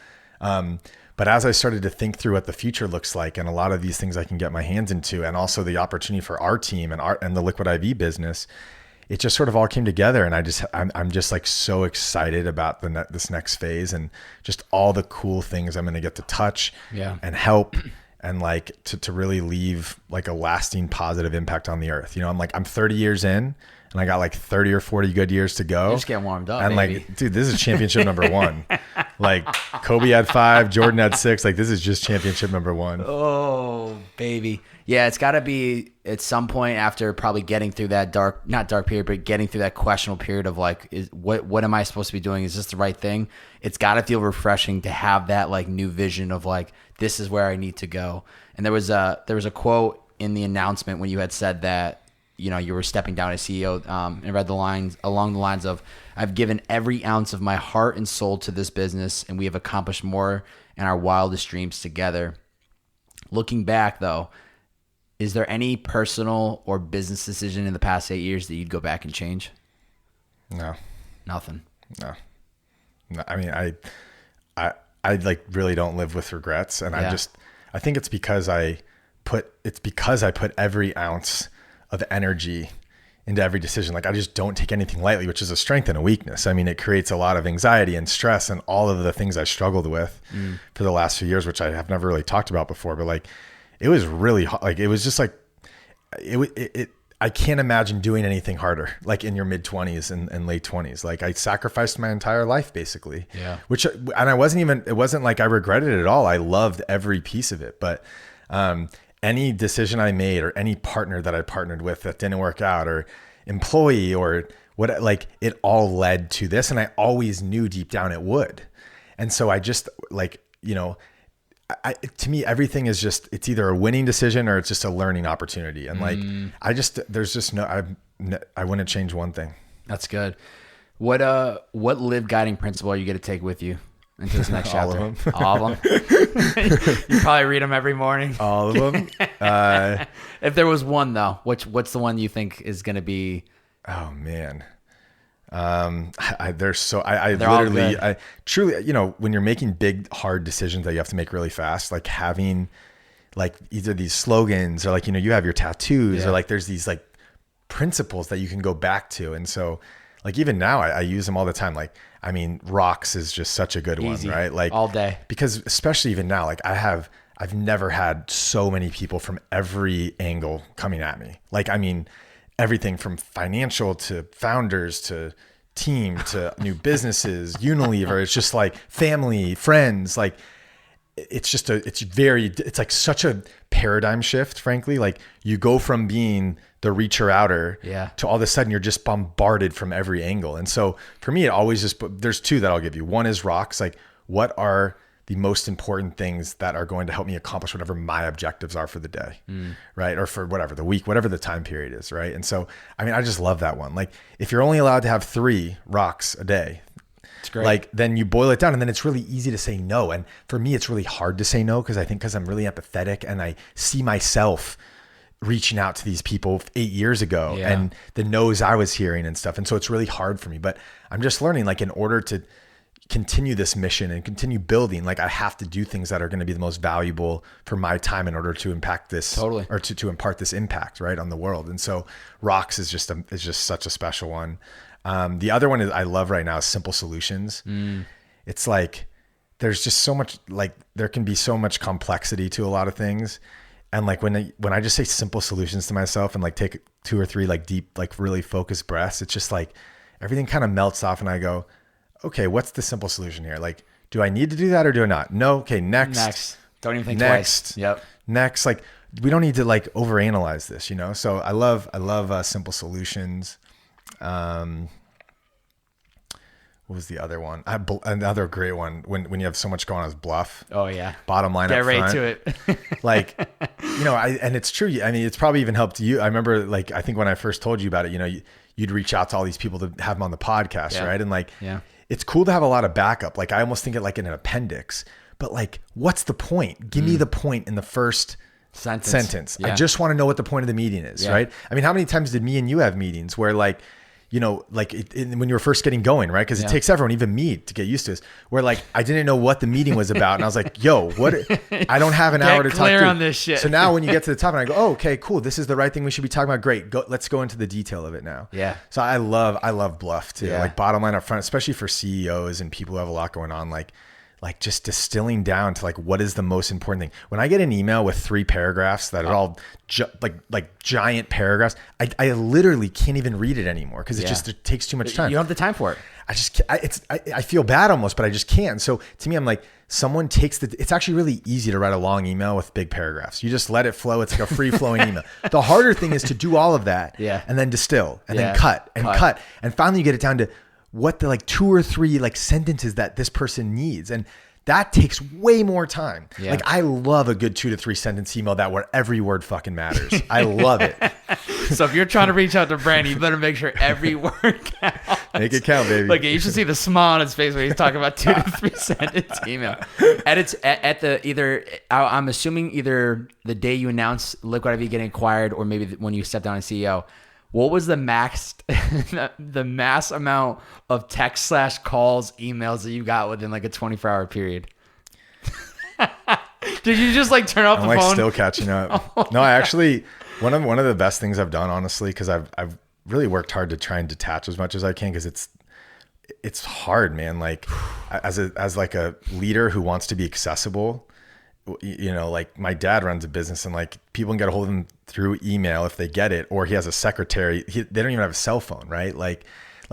but as I started to think through what the future looks like, and a lot of these things I can get my hands into, and also the opportunity for our team and the Liquid I.V business, it just sort of all came together. And I'm just like so excited about this next phase, and just all the cool things I'm going to get to touch and help, and like to really leave like a lasting positive impact on the earth. I'm 30 years in, and I got like 30 or 40 good years to go. You're just getting warmed up, and baby. Like, dude, this is championship number 1. Like Kobe had 5, Jordan had 6. Like, this is just championship number 1. Oh, baby. Yeah, it's got to be at some point after probably getting through that not dark period, but getting through that questionable period of like, what am I supposed to be doing? Is this the right thing? It's got to feel refreshing to have that like new vision of like, this is where I need to go. And there was a quote in the announcement when you had said that, you were stepping down as CEO, and read the lines along the lines of, I've given every ounce of my heart and soul to this business, and we have accomplished more in our wildest dreams together. Looking back though, is there any personal or business decision in the past 8 years that you'd go back and change? No. Nothing. No. I mean, I like really don't live with regrets. And I think it's because I put every ounce of energy into every decision. Like I just don't take anything lightly, which is a strength and a weakness. I mean, it creates a lot of anxiety and stress and all of the things I struggled with for the last few years, which I have never really talked about before, but like, it was really like, it was just like, I can't imagine doing anything harder, like in your mid 20s and late 20s. Like I sacrificed my entire life basically, and it wasn't like I regretted it at all. I loved every piece of it, but, any decision I made, or any partner that I partnered with that didn't work out, or employee, or what, like it all led to this. And I always knew deep down it would. And so I just like, to me, everything is just, it's either a winning decision or it's just a learning opportunity. And like, there's just I wouldn't change one thing. That's good. What LIV guiding principle are you going to take with you into this next chapter? All of them. You probably read them every morning. All of them. If there was one though, what's the one you think is going to be? Oh man. I truly, when you're making big, hard decisions that you have to make really fast, like having like either these slogans or like, you have your tattoos or like, there's these like principles that you can go back to. And so like, even now I use them all the time. Like, I mean, rocks is just such a good Easy. One, right? Like all day, because especially even now, like I've never had so many people from every angle coming at me. Like, I mean, everything from financial to founders to team to new businesses, Unilever. It's just like family, friends. Like it's like such a paradigm shift, frankly. Like you go from being the reacher outer to all of a sudden you're just bombarded from every angle. And so for me, it always there's two that I'll give you. One is rocks. Like what are the most important things that are going to help me accomplish whatever my objectives are for the day, right? Or for whatever the week, whatever the time period is, right? And so, I mean, I just love that one. Like if you're only allowed to have 3 rocks a day, It's great. Like then you boil it down and then it's really easy to say no. And for me, it's really hard to say no because I think because I'm really empathetic and I see myself reaching out to these people 8 years ago and the no's I was hearing and stuff. And so it's really hard for me, but I'm just learning like in order to continue this mission and continue building, like I have to do things that are going to be the most valuable for my time in order to impact this or to impart this impact right on the world. And so Rocks is just such a special one. The other one is I love right now is Simple Solutions. It's like, there's just so much, like there can be so much complexity to a lot of things. And like when I just say simple solutions to myself and like take 2 or 3 like deep, like really focused breaths, it's just like everything kind of melts off and I go, okay, what's the simple solution here? Like, do I need to do that or do I not? No. Okay. Next. Don't even think twice. Yep. Next. Like we don't need to like overanalyze this, you know? So I love Simple Solutions. What was the other one? Another great one when you have so much going on is Bluff. Oh yeah. Bottom line. Get up right front. to it. Like, you know, and it's true. I mean, it's probably even helped you. I remember like, I think when I first told you about it, you know, you'd reach out to all these people to have them on the podcast. Right. And like, it's cool to have a lot of backup. Like I almost think it like in an appendix, but like, what's the point? Give me the point in the first sentence. I just want to know what the point of the meeting is. Right. I mean, how many times did me and you have meetings where like, you know, like when you were first getting going, right? Because it takes everyone, even me, to get used to this. Where like I didn't know what the meeting was about, and I was like, "Yo, what? I don't have an hour to talk to." On this shit. So now when you get to the top, and I go, "Oh, okay, cool. This is the right thing we should be talking about. Great. Let's go into the detail of it now." Yeah. So I love Bluff too. Yeah. Like bottom line up front, especially for CEOs and people who have a lot going on. Like just distilling down to like what is the most important thing. When I get an email with 3 paragraphs that are all like giant paragraphs, I literally can't even read it anymore because it takes too much time. You don't have the time for it. I feel bad almost, but I just can't. So to me, I'm like, someone takes it's actually really easy to write a long email with big paragraphs. You just let it flow. It's like a free flowing email. The harder thing is to do all of that and then distill and then cut. And finally you get it down to what the like 2 or 3 like sentences that this person needs. And that takes way more time. Yeah. Like I love a good 2 to 3 sentence email where every word fucking matters. I love it. So if you're trying to reach out to Brandon, you better make sure every word counts. Make it count, baby. Like you should see the smile on his face when he's talking about 2 to 3 sentence email. I'm assuming either the day you announce Liquid I.V getting acquired or maybe when you step down as CEO. What was the mass amount of text / calls, emails that you got within like a 24-hour period? Did you just like turn off the phone? I'm like still catching up. No, I actually one of the best things I've done, honestly, because I've really worked hard to try and detach as much as I can because it's hard, man. Like as like a leader who wants to be accessible. You know, like my dad runs a business and like people can get a hold of him through email if they get it, or he has a secretary. They don't even have a cell phone, right? Like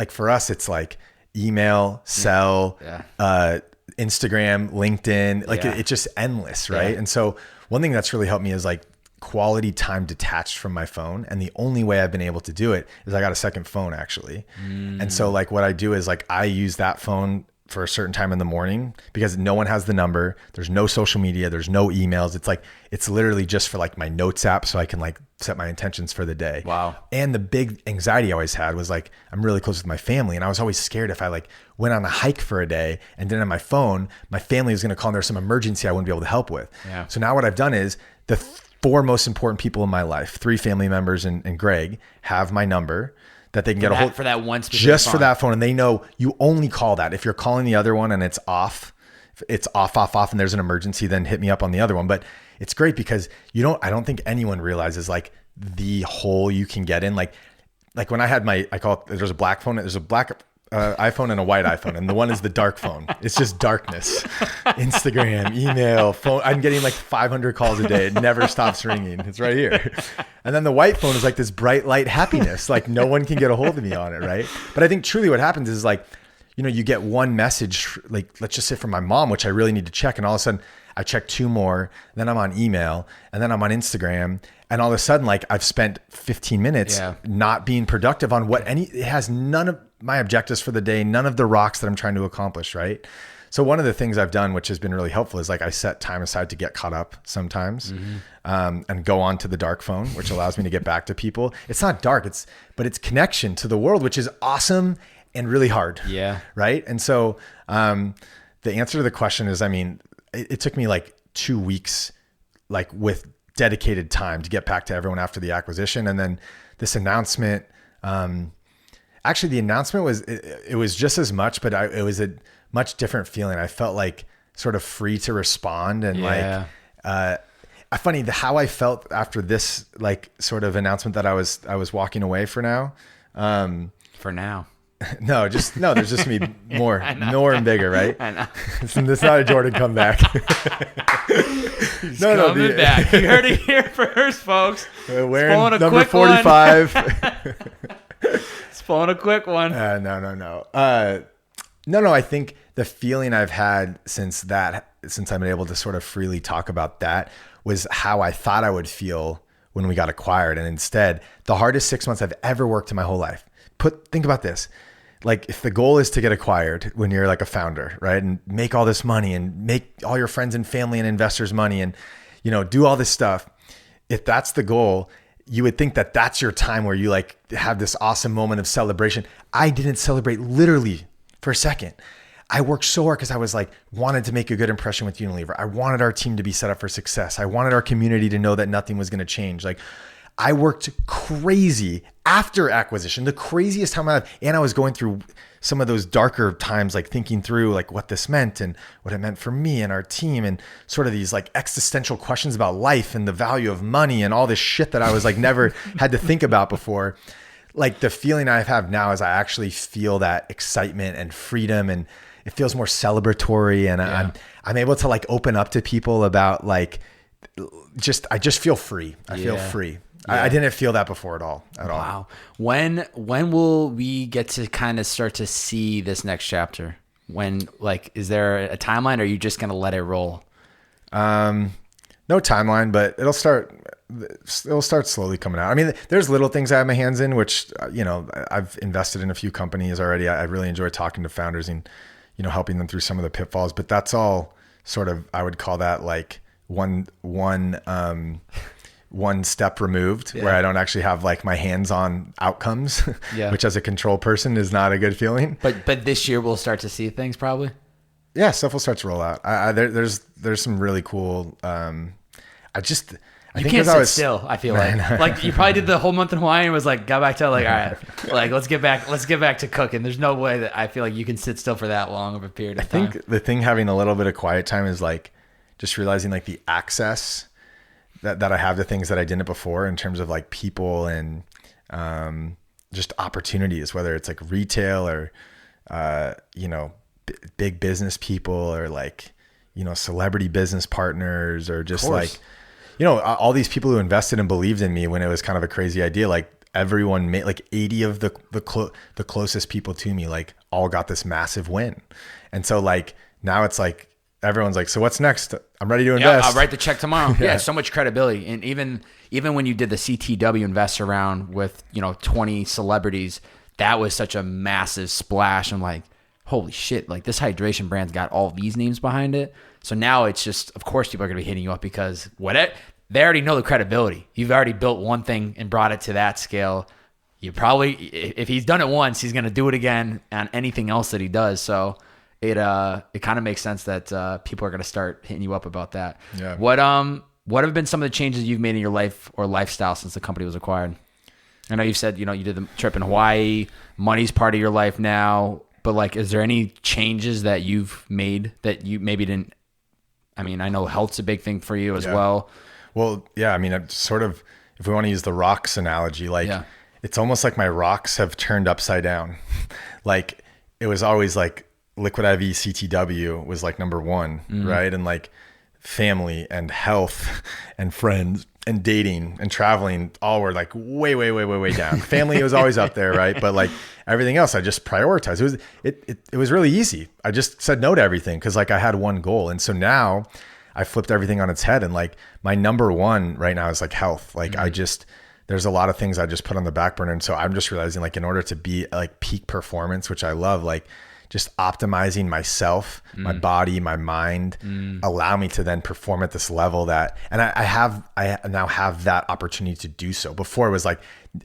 for us, it's like email, cell, Instagram, LinkedIn, like it's just endless. Right. And so one thing that's really helped me is like quality time detached from my phone. And the only way I've been able to do it is I got a second phone actually. And so like what I do is like, I use that phone for a certain time in the morning because no one has the number. There's no social media. There's no emails. It's literally just for like my notes app. So I can like set my intentions for the day. Wow. And the big anxiety I always had was like, I'm really close with my family. And I was always scared if I like went on a hike for a day and didn't have my phone, my family was going to call and there's some emergency I wouldn't be able to help with. Yeah. So now what I've done is the 4 most important people in my life, 3 family members and Greg have my number that they can get a hold for that one specific just phone. For that phone. And they know you only call that. If you're calling the other one and it's off, and there's an emergency, then hit me up on the other one. But it's great because I don't think anyone realizes like the hole you can get in. Like when I had there's a black phone, there's a black iPhone and a white iPhone. And the one is the dark phone. It's just darkness, Instagram, email, phone. I'm getting like 500 calls a day. It never stops ringing. It's right here. And then the white phone is like this bright light happiness. Like no one can get a hold of me on it. Right. But I think truly what happens is like, you know, you get one message, like let's just say from my mom, which I really need to check. And all of a sudden I check 2 more, then I'm on email and then I'm on Instagram. And all of a sudden, like I've spent 15 minutes not being productive on it has none of my objectives for the day, none of the rocks that I'm trying to accomplish. Right. So one of the things I've done, which has been really helpful, is like I set time aside to get caught up sometimes and go on to the dark phone, which allows me to get back to people. It's not dark, but it's connection to the world, which is awesome. and really hard. Yeah. Right. And so the answer to the question is, I mean, it took me like 2 weeks, like with dedicated time to get back to everyone after the acquisition. And then this announcement, actually the announcement was, it was just as much, but it was a much different feeling. I felt like sort of free to respond and funny how I felt after this like sort of announcement that I was walking away for now. For now. No, there's just gonna be more and bigger, right? I know. It's not a Jordan comeback. He's coming back. You heard it here first, folks. Wearing number 45. It's pulling a quick one. No. I think the feeling I've had since I've been able to sort of freely talk about that was how I thought I would feel when we got acquired. And instead, the hardest 6 months I've ever worked in my whole life. Think about this. Like if the goal is to get acquired when you're like a founder, right? And make all this money and make all your friends and family and investors money and, do all this stuff. If that's the goal, you would think that that's your time where you like have this awesome moment of celebration. I didn't celebrate literally for a second. I worked so hard because I was like, wanted to make a good impression with Unilever. I wanted our team to be set up for success. I wanted our community to know that nothing was going to change. Like I worked crazy after acquisition, the craziest time and I was going through some of those darker times, like thinking through like what this meant and what it meant for me and our team and sort of these like existential questions about life and the value of money and all this shit that I was like never had to think about before. Like the feeling I have now is I actually feel that excitement and freedom and it feels more celebratory and I'm able to like open up to people about like, I just feel free. I feel free. Yeah. I didn't feel that before at all. Wow. When will we get to kind of start to see this next chapter? When, like, is there a timeline or are you just going to let it roll? No timeline, but it'll start slowly coming out. I mean, there's little things I have my hands in, which, I've invested in a few companies already. I really enjoy talking to founders and, helping them through some of the pitfalls, but that's all sort of, I would call that like one step removed where I don't actually have like my hands on outcomes, which as a control person is not a good feeling. But this year we'll start to see things probably. Yeah. Stuff will start to roll out. There's some really cool, I think can't sit still. I feel like you probably did the whole month in Hawaii and was like, got back to like, all right, like let's get back to cooking. There's no way that I feel like you can sit still for that long of a period of time. I think the thing having a little bit of quiet time is like just realizing like the access that I have to things that I didn't before in terms of like people and just opportunities, whether it's like retail or big business people or like celebrity business partners or just like all these people who invested and believed in me when it was kind of a crazy idea. Like everyone made like 80 of the closest people to me like all got this massive win, and so like now it's like everyone's like, so what's next? I'm ready to invest. I'll write the check tomorrow. Yeah, so much credibility. And even when you did the CTW investor round with 20 celebrities, that was such a massive splash. I'm like, holy shit, like this hydration brand's got all these names behind it. So now it's just, of course, people are going to be hitting you up because they already know the credibility. You've already built one thing and brought it to that scale. You probably, if he's done it once, he's going to do it again on anything else that he does. So it kind of makes sense that people are going to start hitting you up about that. Yeah. What have been some of the changes you've made in your life or lifestyle since the company was acquired? I know you've said, you did the trip in Hawaii, money's part of your life now, but like, is there any changes that you've made that you maybe didn't? I mean, I know health's a big thing for you as well. Well, yeah. I mean, I'm sort of, if we want to use the rocks analogy, like it's almost like my rocks have turned upside down. Like it was always like Liquid I.V, CTW was like number one, right? And like family and health and friends and dating and traveling all were like way down. Family was always up there, right? But like everything else, I just prioritized. It was really easy. I just said no to everything because like I had one goal. And so now I flipped everything on its head. And like my number one right now is like health. Like there's a lot of things I just put on the back burner. And so I'm just realizing like in order to be like peak performance, which I love, like just optimizing myself, my body, my mind, allow me to then perform at this level that, and I now have that opportunity to do so. Before it was like,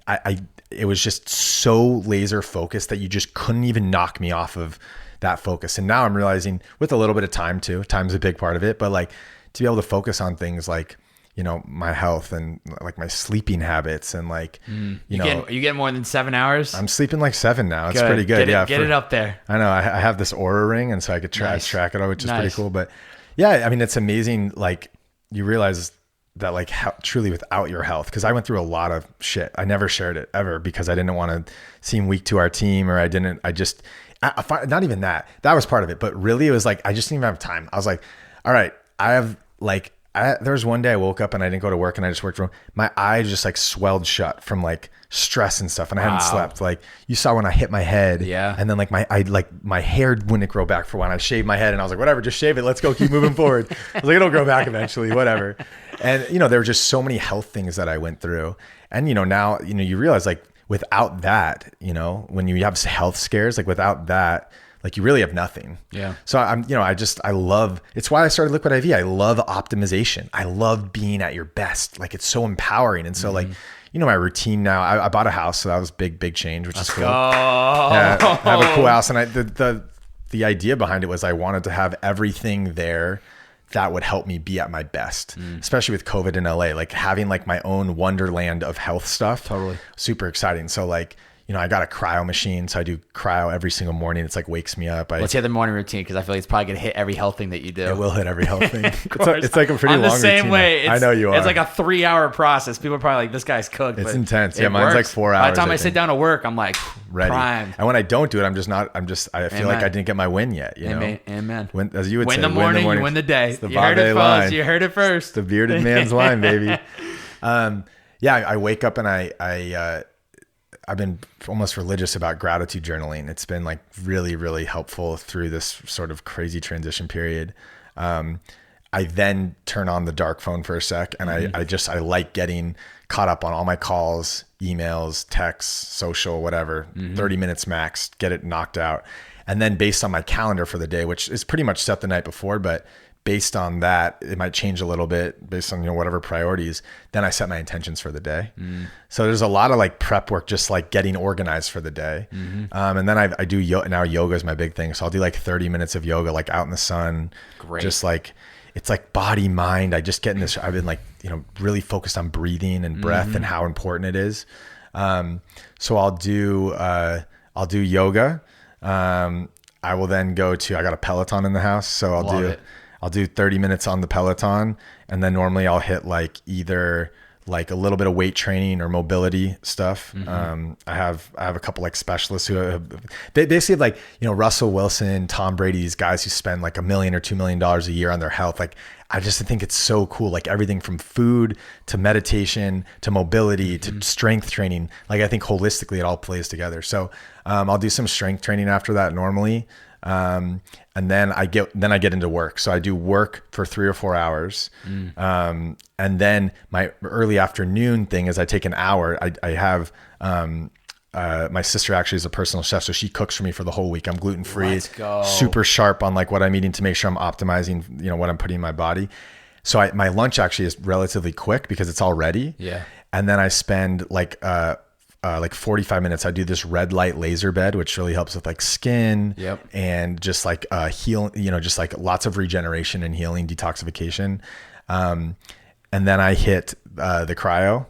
I it was just so laser focused that you just couldn't even knock me off of that focus. And now I'm realizing, with a little bit of time too, time's a big part of it, but like to be able to focus on things like, you know, my health and like my sleeping habits and like, you get more than 7 hours. I'm sleeping like 7 now. It's pretty good. Get it up there. I know I have this Aura ring, and so I could track it all, which is pretty cool. But yeah, I mean, it's amazing. Like you realize that like how, truly without your health, because I went through a lot of shit. I never shared it ever because I didn't want to seem weak to our team, or not even that was part of it. But really it was like, I just didn't even have time. I was like, all right, there was one day I woke up and I didn't go to work and I just worked from home. My eyes just like swelled shut from like stress and stuff, and I hadn't slept. Like you saw when I hit my head, and then like my hair wouldn't grow back for a while. I shaved my head and I was like, whatever, just shave it. Let's go, keep moving forward. I was like, it'll grow back eventually, whatever. And you know, there were just so many health things that I went through. And you know, now, you know, you realize like without that, you know, when you have health scares, like without that, like you really have nothing. Yeah. So I love, it's why I started Liquid I.V. I love optimization. I love being at your best. Like it's so empowering. And so like, you know, my routine now, I bought a house, so that was big change, which is cool. Yeah, I have a cool house. And the idea behind it was I wanted to have everything there that would help me be at my best, especially with COVID in LA, like having like my own wonderland of health stuff. Totally. Super exciting. So like, you know, I got a cryo machine, so I do cryo every single morning. It's like wakes me up. What's the other morning routine? Because I feel like it's probably gonna hit every health thing that you do. It will hit every health thing. It's like a pretty long routine. I'm the same way. I know you are. It's like a 3-hour process. People are probably like, this guy's cooked. It's intense. Yeah, mine's like 4 hours. By the time I sit down to work, I'm like ready. Primed. And when I don't do it, I feel like I didn't get my win yet. You know? Amen. As you would say, win the morning, you win the day. It's the you heard it line. You heard it first. It's the bearded man's line, baby. I wake up and I've been almost religious about gratitude journaling. It's been like really, really helpful through this sort of crazy transition period. I then turn on the dark phone for a sec, and I like getting caught up on all my calls, emails, texts, social, whatever, 30 minutes max, get it knocked out. And then based on my calendar for the day, which is pretty much set the night before, but based on that, it might change a little bit based on, you know, whatever priorities. Then I set my intentions for the day. So there's a lot of like prep work, just like getting organized for the day. And then I do now yoga is my big thing. So I'll do like 30 minutes of yoga, like out in the sun. Great. Just like, it's like body, mind. I just get in this, I've been like, you know, really focused on breathing and breath and how important it is. So I'll do yoga. I will then I got a Peloton in the house. So I'll do 30 minutes on the Peloton, and then normally I'll hit like either like a little bit of weight training or mobility stuff. I have a couple like specialists they basically have like, you know, Russell Wilson, Tom Brady, these guys who spend like $1 million or $2 million a year on their health. Like, I just think it's so cool. Like everything from food to meditation to mobility to strength training. Like I think holistically it all plays together. So I'll do some strength training after that normally. And then I get into work. So I do work for 3 or 4 hours. And then my early afternoon thing is I take an hour. I have, my sister actually is a personal chef, so she cooks for me for the whole week. I'm gluten-free, super sharp on like what I'm eating to make sure I'm optimizing, you know, what I'm putting in my body. So my lunch actually is relatively quick because it's all ready. Yeah. And then I spend like 45 minutes. I do this red light laser bed, which really helps with like skin and just like heal, you know, just like lots of regeneration and healing, detoxification. And then I hit the cryo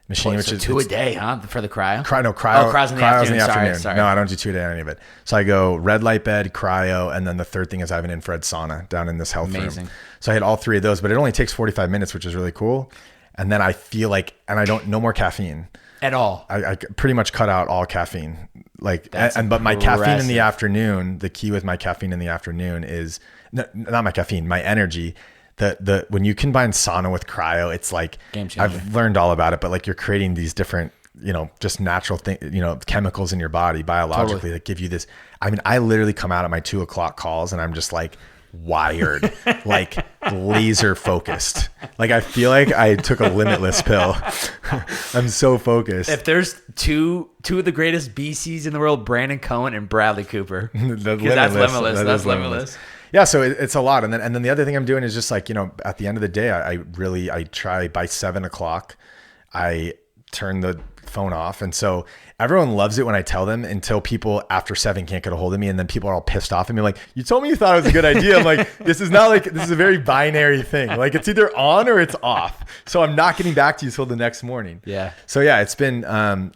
machine, which is 2 a day, huh? For the cryo? Cryo's in the afternoon. Sorry. No, I don't do 2 a day on any of it. So I go red light bed, cryo, and then the third thing is I have an infrared sauna down in this health room. So I hit all 3 of those, but it only takes 45 minutes, which is really cool. And then I feel like, no more caffeine. At all. I pretty much cut out all caffeine. But my caffeine in the afternoon, the key with my caffeine in the afternoon is not my caffeine, my energy. When you combine sauna with cryo, it's like, I've learned all about it, but like you're creating these different, you know, just natural chemicals in your body biologically that give you this. I mean, I literally come out at my 2 o'clock calls and I'm just like wired, like laser focused. Like I feel like I took a limitless pill. I'm so focused. If there's two of the greatest BCs in the world, Brandin Cohen and Bradley Cooper, that's limitless. That's limitless. Yeah, so it's a lot, and then the other thing I'm doing is just like, you know, at the end of the day, I try by 7 o'clock, I turn the phone off. And so everyone loves it when I tell them, until people after 7 can't get a hold of me. And then people are all pissed off at me. Like, you told me you thought it was a good idea. I'm like, this is a very binary thing. Like, it's either on or it's off. So I'm not getting back to you till the next morning. Yeah. So yeah, it's been,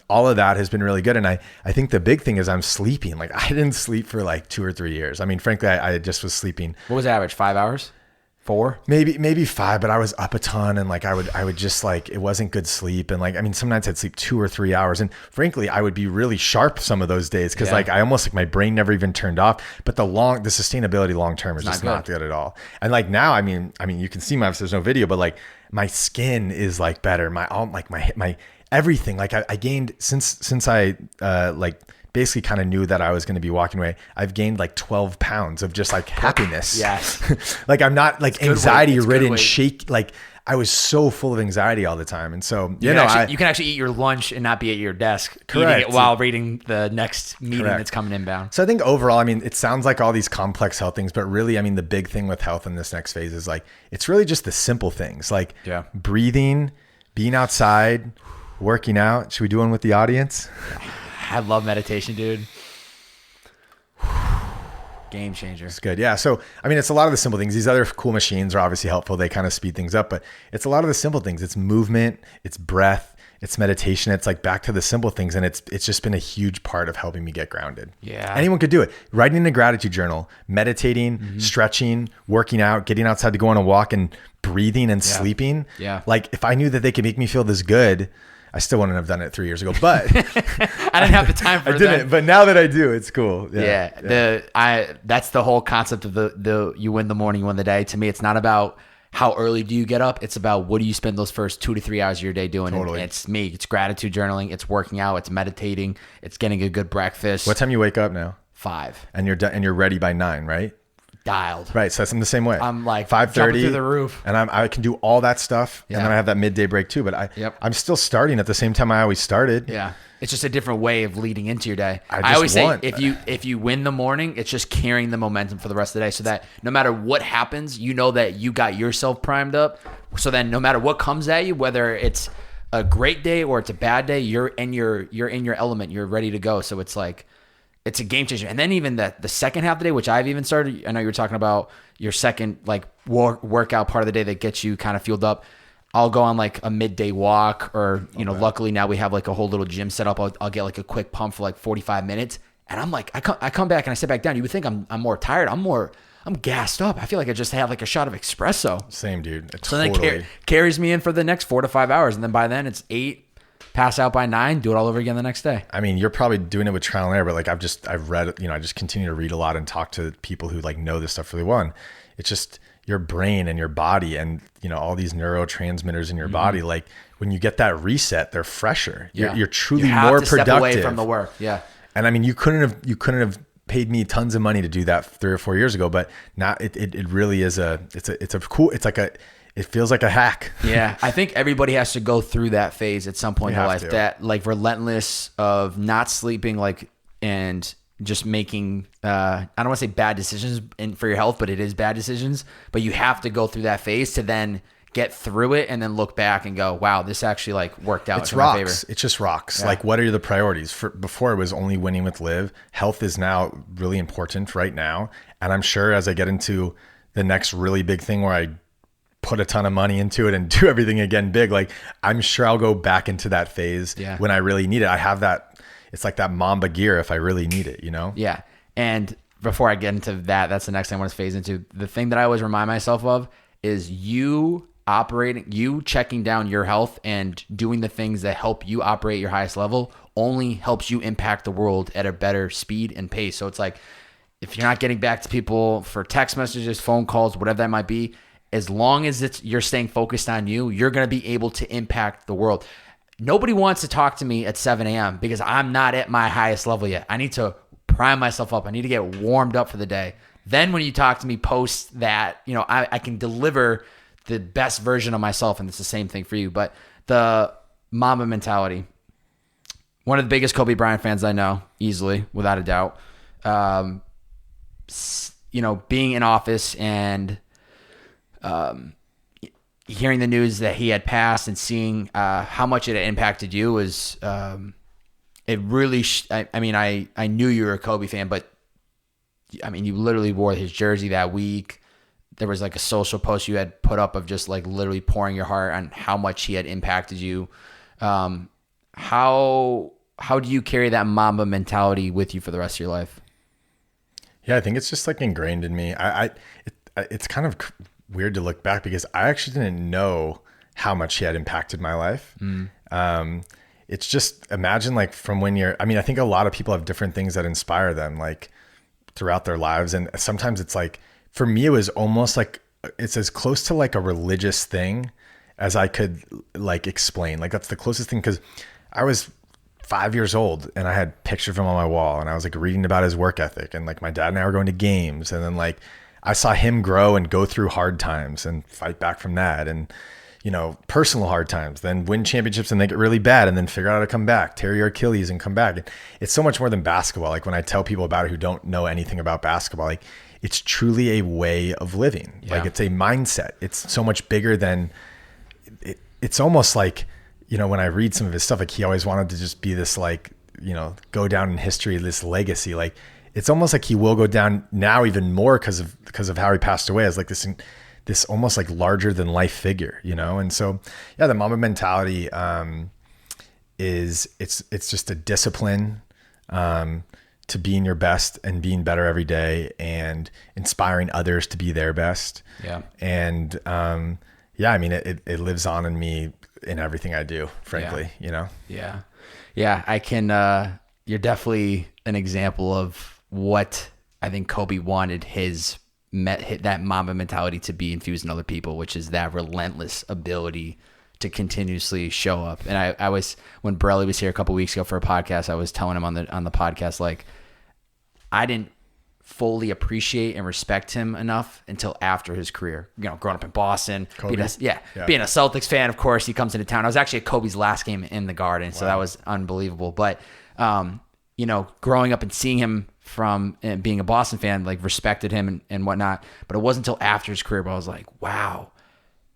all of that has been really good. And I think the big thing is I'm sleeping. Like, I didn't sleep for like 2 or 3 years. I mean, frankly, I just was sleeping. What was the average? 5 hours? 4? Maybe 5, but I was up a ton, and like I would just like, it wasn't good sleep. And like, I mean, some nights I'd sleep 2 or 3 hours, and frankly, I would be really sharp some of those days, because like I almost, like, my brain never even turned off. But the sustainability long term is just not good at all. And like now, I mean, you can see there's no video, but like my skin is like better. My everything. Like I gained since I like basically kind of knew that I was going to be walking away. I've gained like 12 pounds of just like happiness. Yes. Like I'm not like anxiety ridden, like I was so full of anxiety all the time. And so, you can actually eat your lunch and not be at your desk. Correct. Eating it while reading the next meeting that's coming inbound. So I think overall, I mean, it sounds like all these complex health things, but really, I mean, the big thing with health in this next phase is like, it's really just the simple things, like breathing, being outside, working out. Should we do one with the audience? I love meditation, dude. Game changer. It's good. Yeah. So, I mean, it's a lot of the simple things. These other cool machines are obviously helpful. They kind of speed things up, but it's a lot of the simple things. It's movement, it's breath, it's meditation. It's like back to the simple things. And it's just been a huge part of helping me get grounded. Yeah. Anyone could do it. Writing in a gratitude journal, meditating, stretching, working out, getting outside to go on a walk, and breathing and sleeping. Yeah. Like, if I knew that they could make me feel this good, I still wouldn't have done it 3 years ago, but I didn't have the time for it. I didn't, but now that I do, it's cool. That's the whole concept of the you win the morning, you win the day. To me, it's not about how early do you get up. It's about what do you spend those first 2 to 3 hours of your day doing. Totally. And it's me. It's gratitude journaling. It's working out. It's meditating. It's getting a good breakfast. What time you wake up now? 5. And you're done, and you're ready by 9, right? Dialed. Right. So I'm the same way. I'm like 5:30 through the roof, and I can do all that stuff. And then I have that midday break too, but I'm still starting at the same time I always started. Yeah. It's just a different way of leading into your day. I always say if you win the morning, it's just carrying the momentum for the rest of the day, so that no matter what happens, you know that you got yourself primed up. So then no matter what comes at you, whether it's a great day or it's a bad day, you're in your element, you're ready to go. So it's like, it's a game changer. And then even the second half of the day, which I've even started, I know you were talking about your second like workout part of the day that gets you kind of fueled up. I'll go on like a midday walk, or, luckily now we have like a whole little gym set up. I'll get like a quick pump for like 45 minutes. And I'm like, I come back and I sit back down. You would think I'm more tired. I'm gassed up. I feel like I just have like a shot of espresso. Same, dude. So then it carries me in for the next 4 to 5 hours. And then by then it's 8, pass out by 9, do it all over again the next day. I mean, you're probably doing it with trial and error, but like I've read, I just continue to read a lot and talk to people who like know this stuff really well. And it's just your brain and your body and, all thhave these neurotransmitters in your body. Like when you get that reset, they're fresher. You're truly more productive. Step away from the work. Yeah. And I mean, you couldn't have paid me tons of money to do that 3 or 4 years ago, but now it really is it feels like a hack. Yeah. I think everybody has to go through that phase at some point in their life, that like relentless of not sleeping, like, and just making, I don't want to say bad decisions for your health, but it is bad decisions, but you have to go through that phase to then get through it and then look back and go, wow, this actually like worked out in my favor. It's just rocks. Yeah. Like, what are the priorities? Before it was only winning with LIV. Health is now really important right now. And I'm sure as I get into the next really big thing where I put a ton of money into it and do everything again big, like I'm sure I'll go back into that phase when I really need it. I have that. It's like that Mamba gear if I really need it, Yeah. And before I get into that, that's the next thing I want to phase into. The thing that I always remind myself of is you checking down your health and doing the things that help you operate your highest level only helps you impact the world at a better speed and pace. So it's like, if you're not getting back to people for text messages, phone calls, whatever that might be, as long as you're staying focused on you, you're going to be able to impact the world. Nobody wants to talk to me at 7 a.m. because I'm not at my highest level yet. I need to prime myself up. I need to get warmed up for the day. Then when you talk to me post that, I can deliver the best version of myself, and it's the same thing for you. But the Mamba mentality, one of the biggest Kobe Bryant fans I know, easily, without a doubt. Being in office and hearing the news that he had passed and seeing how much it had impacted you was, it really, I knew you were a Kobe fan, but I mean, you literally wore his jersey that week. There was like a social post you had put up of just like literally pouring your heart on how much he had impacted you. How do you carry that Mamba mentality with you for the rest of your life? Yeah, I think it's just like ingrained in me. It's kind of weird to look back because I actually didn't know how much he had impacted my life. It's just, imagine like from when I think a lot of people have different things that inspire them like throughout their lives. And sometimes it's like, for me, it was almost like, it's as close to like a religious thing as I could like explain. Like that's the closest thing. Cause I was 5 years old and I had pictures of him on my wall and I was like reading about his work ethic, and like my dad and I were going to games, and then like I saw him grow and go through hard times and fight back from that, and personal hard times, then win championships and they get really bad and then figure out how to come back, tear your Achilles and come back. It's so much more than basketball. Like when I tell people about it who don't know anything about basketball, like it's truly a way of living. Yeah. Like it's a mindset. It's so much bigger than it's almost like, when I read some of his stuff, like he always wanted to just be this like, go down in history, this legacy. Like it's almost like he will go down now even more because of how he passed away as like this almost like larger than life figure, And so, yeah, the Mamba mentality is it's just a discipline to being your best and being better every day and inspiring others to be their best. Yeah. And it lives on in me in everything I do, frankly, Yeah. Yeah. I can, you're definitely an example of what I think Kobe wanted that Mamba mentality to be infused in other people, which is that relentless ability to continuously show up. And I was, when Borelli was here a couple of weeks ago for a podcast, I was telling him on the podcast, like I didn't fully appreciate and respect him enough until after his career, growing up in Boston, being a Celtics fan. Of course, he comes into town. I was actually at Kobe's last game in the Garden. So that was unbelievable. But, growing up and seeing him from being a Boston fan, like respected him and whatnot. But it wasn't until after his career where I was like, wow.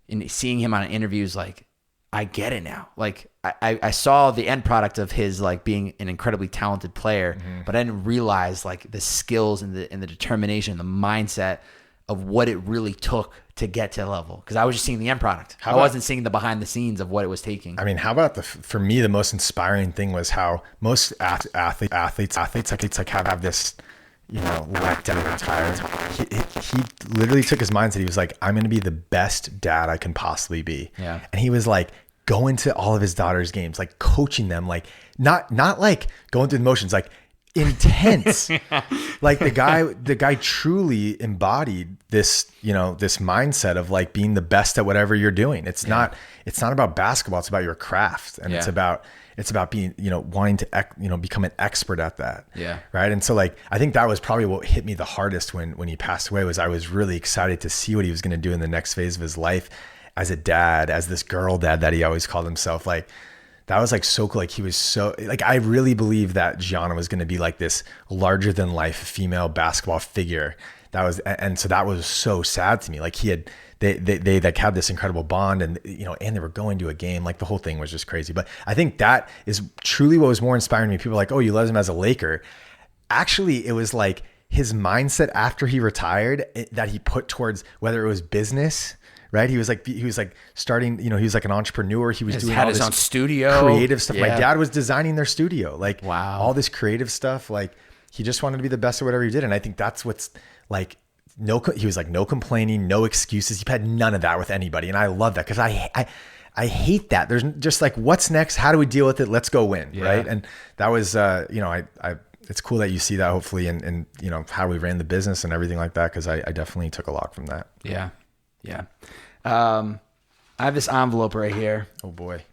And seeing him on interviews, like, I get it now. Like I saw the end product of his like being an incredibly talented player, but I didn't realize like the skills and the determination, the mindset of what it really took to get to that level. Because I was just seeing the end product. I wasn't seeing the behind the scenes of what it was taking. I mean, how about for me, the most inspiring thing was how most athletes like have this, let down retired. He literally took his mindset. He was like, I'm going to be the best dad I can possibly be. Yeah. And he was like going to all of his daughter's games, like coaching them, like not like going through the motions, like intense. Like the guy truly embodied this, this mindset of like being the best at whatever you're doing. It's not about basketball. It's about your craft. And it's about being, wanting to, become an expert at that. Yeah. Right. And so like, I think that was probably what hit me the hardest when he passed away, was I was really excited to see what he was going to do in the next phase of his life as a dad, as this girl dad that he always called himself. Like, that was like so cool. Like he was so like, I really believe that Gianna was going to be like this larger than life female basketball figure. And so that was so sad to me. Like they like had this incredible bond, and and they were going to a game. Like the whole thing was just crazy. But I think that is truly what was more inspiring to me. People were like, oh, you loved him as a Laker. Actually, it was like his mindset after he retired that he put towards, whether it was business, right? He was like starting, he was like an entrepreneur. He was doing all his own studio, creative stuff. Yeah. My dad was designing their studio, like wow, all this creative stuff. Like he just wanted to be the best at whatever he did. And I think that's what's like, he was like, no complaining, no excuses. He had none of that with anybody. And I love that, because I hate that. There's just like, what's next? How do we deal with it? Let's go win. Yeah. Right. And that was, it's cool that you see that, hopefully, and how we ran the business and everything like that. Cause I definitely took a lot from that. Yeah. Yeah. I have this envelope right here. Oh boy.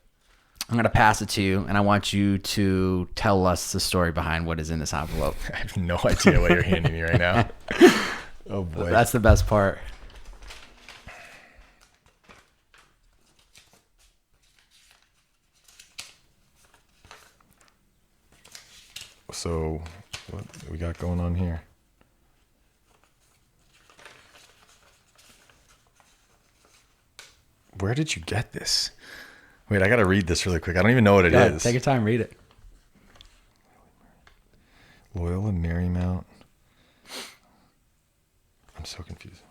I'm going to pass it to you, and I want you to tell us the story behind what is in this envelope. I have no idea what you're handing me right now. Oh boy. That's the best part. So what we got going on here? where did you get this? Wait, I got to read this really quick. I don't even know what it is. Take your time, read it. Loyola Marymount. I'm so confused.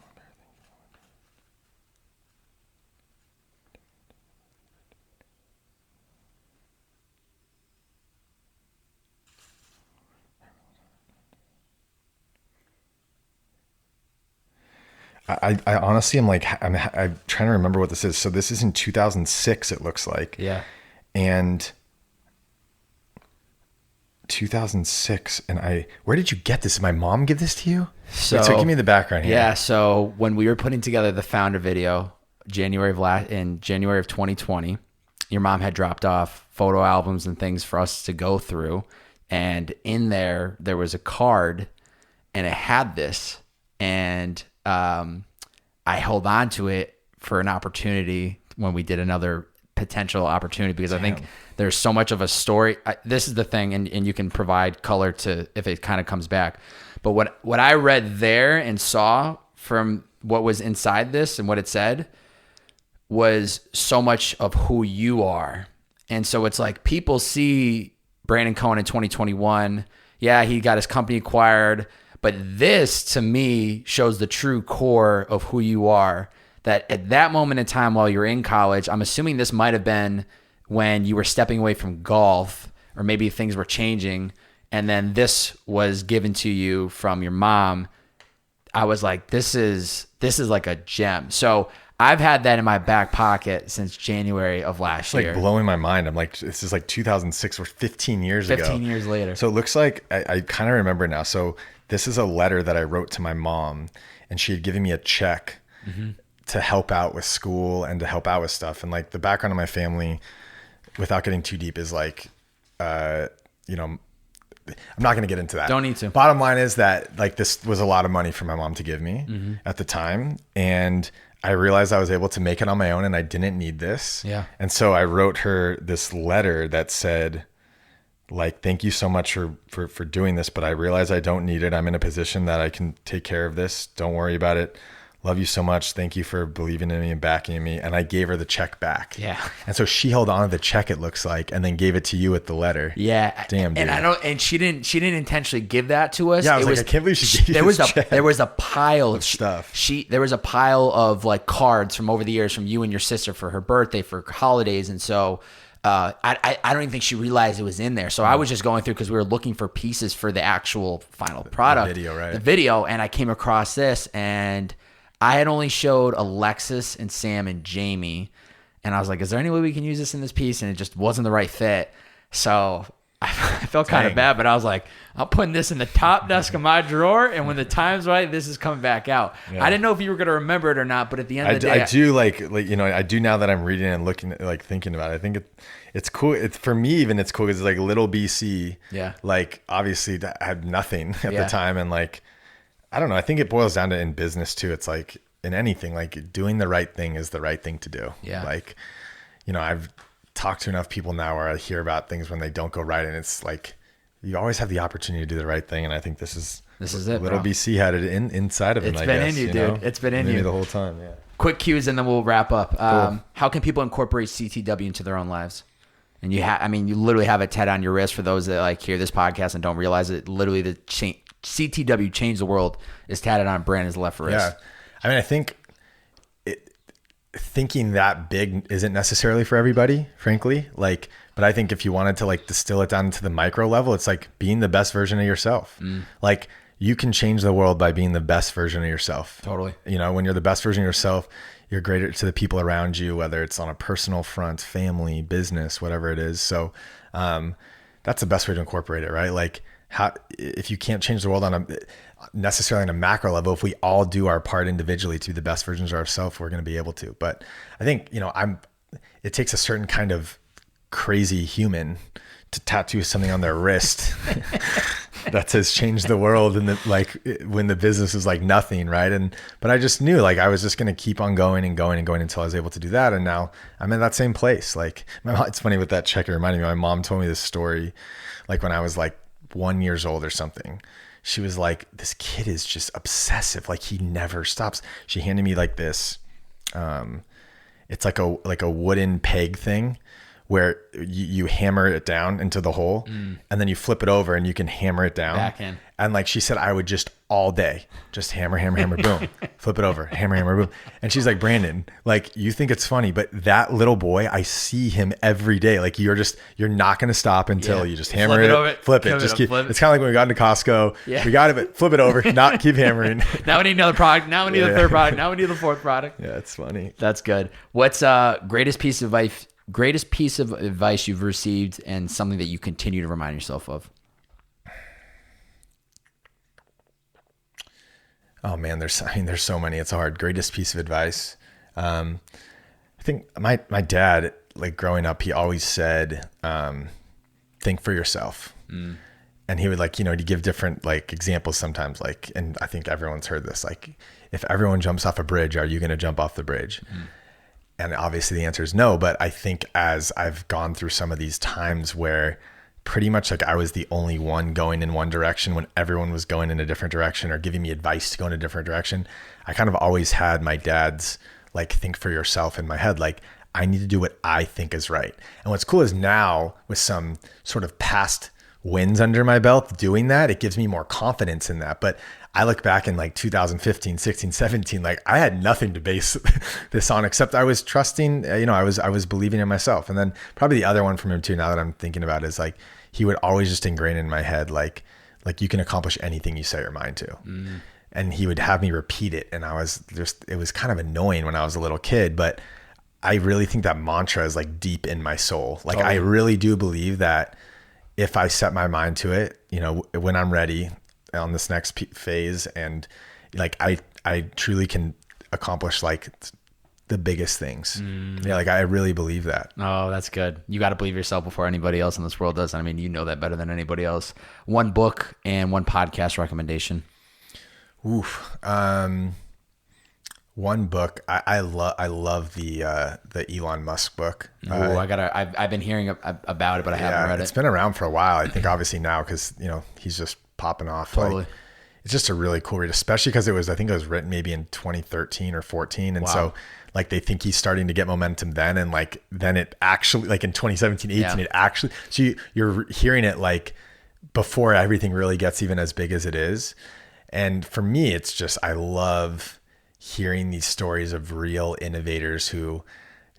I honestly am like, I'm trying to remember what this is. So this is in 2006, it looks like. Yeah. And 2006. And where did you get this? Did my mom give this to you? So, Wait, so give me the background here. Yeah. So when we were putting together the founder video, January of 2020, your mom had dropped off photo albums and things for us to go through. And in there was a card and it had this, and I held on to it for an opportunity when we did another potential opportunity, because I think there's so much of a story. This is the thing, and you can provide color to if it kind of comes back. But what I read there and saw from what was inside this and what it said was so much of who you are. And so it's like people see Brandin Cohen in 2021. Yeah, he got his company acquired. But this, to me, shows the true core of who you are. That at that moment in time while you're in college, I'm assuming this might have been when you were stepping away from golf, or maybe things were changing, and then this was given to you from your mom. I was like, this is like a gem. So I've had that in my back pocket since January of last year. It's like blowing my mind. I'm like, this is like 2006 or 15 years ago. 15 years later. So it looks like, I kind of remember now. So this is a letter that I wrote to my mom, and she had given me a check to help out with school and to help out with stuff. And like the background of my family, without getting too deep, is like, I'm not going to get into that. Don't need to. Bottom line is that like this was a lot of money for my mom to give me at the time. And I realized I was able to make it on my own and I didn't need this. Yeah. And so I wrote her this letter that said, like, thank you so much for doing this, but I realize I don't need it. I'm in a position that I can take care of this. Don't worry about it. Love you so much. Thank you for believing in me and backing me. And I gave her the check back. Yeah. And so she held on to the check, it looks like, and then gave it to you with the letter. Yeah. Damn, dude. And she didn't intentionally give that to us. Yeah, I was like, I can't believe she gave you this check. There was a pile of stuff. There was a pile of like cards from over the years from you and your sister for her birthday, for holidays. And so I don't even think she realized it was in there. So I was just going through because we were looking for pieces for the actual final product. The video, right? The video. And I came across this, and I had only showed Alexis and Sam and Jamie. And I was like, is there any way we can use this in this piece? And it just wasn't the right fit. So I felt kind of bad, but I was like, I'm putting this in the top desk of my drawer, and when the time's right, this is coming back out. Yeah. I didn't know if you were going to remember it or not, but at the end of the day, I do like I do now that I'm reading and looking at, like, thinking about it. I think it's cool. It's for me, even it's cool because it's like little BC. Yeah. Like obviously I had nothing at the time, and like I don't know. I think it boils down to in business too. It's like in anything, like doing the right thing is the right thing to do. Yeah. Like, I've talked to enough people now where I hear about things when they don't go right, and it's like you always have the opportunity to do the right thing. And I think this is it. Little bro. BC had it inside of him. It's been in you, dude. It's been in you the whole time. Yeah. Quick cues, and then we'll wrap up. Cool. How can people incorporate CTW into their own lives? And you literally have a tat on your wrist for those that like hear this podcast and don't realize it. Literally, the CTW Change the World is tatted on Brandon's left wrist. Yeah. I mean, I think thinking that big isn't necessarily for everybody, frankly. Like, but I think if you wanted to like distill it down to the micro level, it's like being the best version of yourself. Like you can change the world by being the best version of yourself. Totally. When you're the best version of yourself, you're greater to the people around you, whether it's on a personal front, family, business, whatever it is. So that's the best way to incorporate it, right? Like if you can't change the world necessarily on a macro level, if we all do our part individually to be the best versions of ourselves, we're going to be able to. But I think, it takes a certain kind of crazy human to tattoo something on their wrist that says change the world. And when the business is like nothing. Right. But I just knew like I was just going to keep on going and going and going until I was able to do that. And now I'm in that same place. Like it's funny with that check. It reminded me, my mom told me this story, like when I was like 1 year old or something. She was like, this kid is just obsessive. Like he never stops. She handed me like this. it's like a wooden peg thing where you hammer it down into the hole and then you flip it over and you can hammer it down. Back in. And like she said, I would just all day just hammer, boom, flip it over, hammer, boom. And she's like, Brandon, like you think it's funny, but that little boy, I see him every day. Like you're not going to stop until you just hammer flip it. Just keep. It's kind of like when we got into Costco. Yeah. We got it, but flip it over, not keep hammering. Now we need another product. Now we need the third product. Now we need the fourth product. Yeah, it's funny. That's good. What's greatest piece of advice you've received and something that you continue to remind yourself of? Oh man, there's so many. It's hard. Greatest piece of advice. I think my dad, like growing up, he always said, think for yourself. And he would like, to give different like examples sometimes, like, and I think everyone's heard this, like if everyone jumps off a bridge, are you going to jump off the bridge? And obviously the answer is no. But I think as I've gone through some of these times where pretty much like I was the only one going in one direction when everyone was going in a different direction or giving me advice to go in a different direction, I kind of always had my dad's like, think for yourself in my head. Like I need to do what I think is right. And what's cool is now with some sort of past wins under my belt doing that, it gives me more confidence in that. But I look back in like 2015, 16, 17, like I had nothing to base this on, except I was trusting, I was believing in myself. And then probably the other one from him too, now that I'm thinking about it, is like, he would always just ingrain in my head, like you can accomplish anything you set your mind to. And he would have me repeat it. And it was kind of annoying when I was a little kid, but I really think that mantra is like deep in my soul. Like I really do believe that if I set my mind to it, when I'm ready on this next phase, and like I truly can accomplish like the biggest things. Yeah, like I really believe that. Oh, that's good. You got to believe yourself before anybody else in this world does. I mean, you know that better than anybody else. One book and one podcast recommendation. Oof. One book. I love the Elon Musk book. I've been hearing about it, but I haven't read it. It's been around for a while. I think obviously now because he's just popping off. Totally. Like, it's just a really cool read, especially because I think it was written maybe in 2013 or 14. And so like they think he's starting to get momentum then. And like, then it actually like in 2017, 18, it actually, so you're hearing it like before everything really gets even as big as it is. And for me, it's just, I love hearing these stories of real innovators who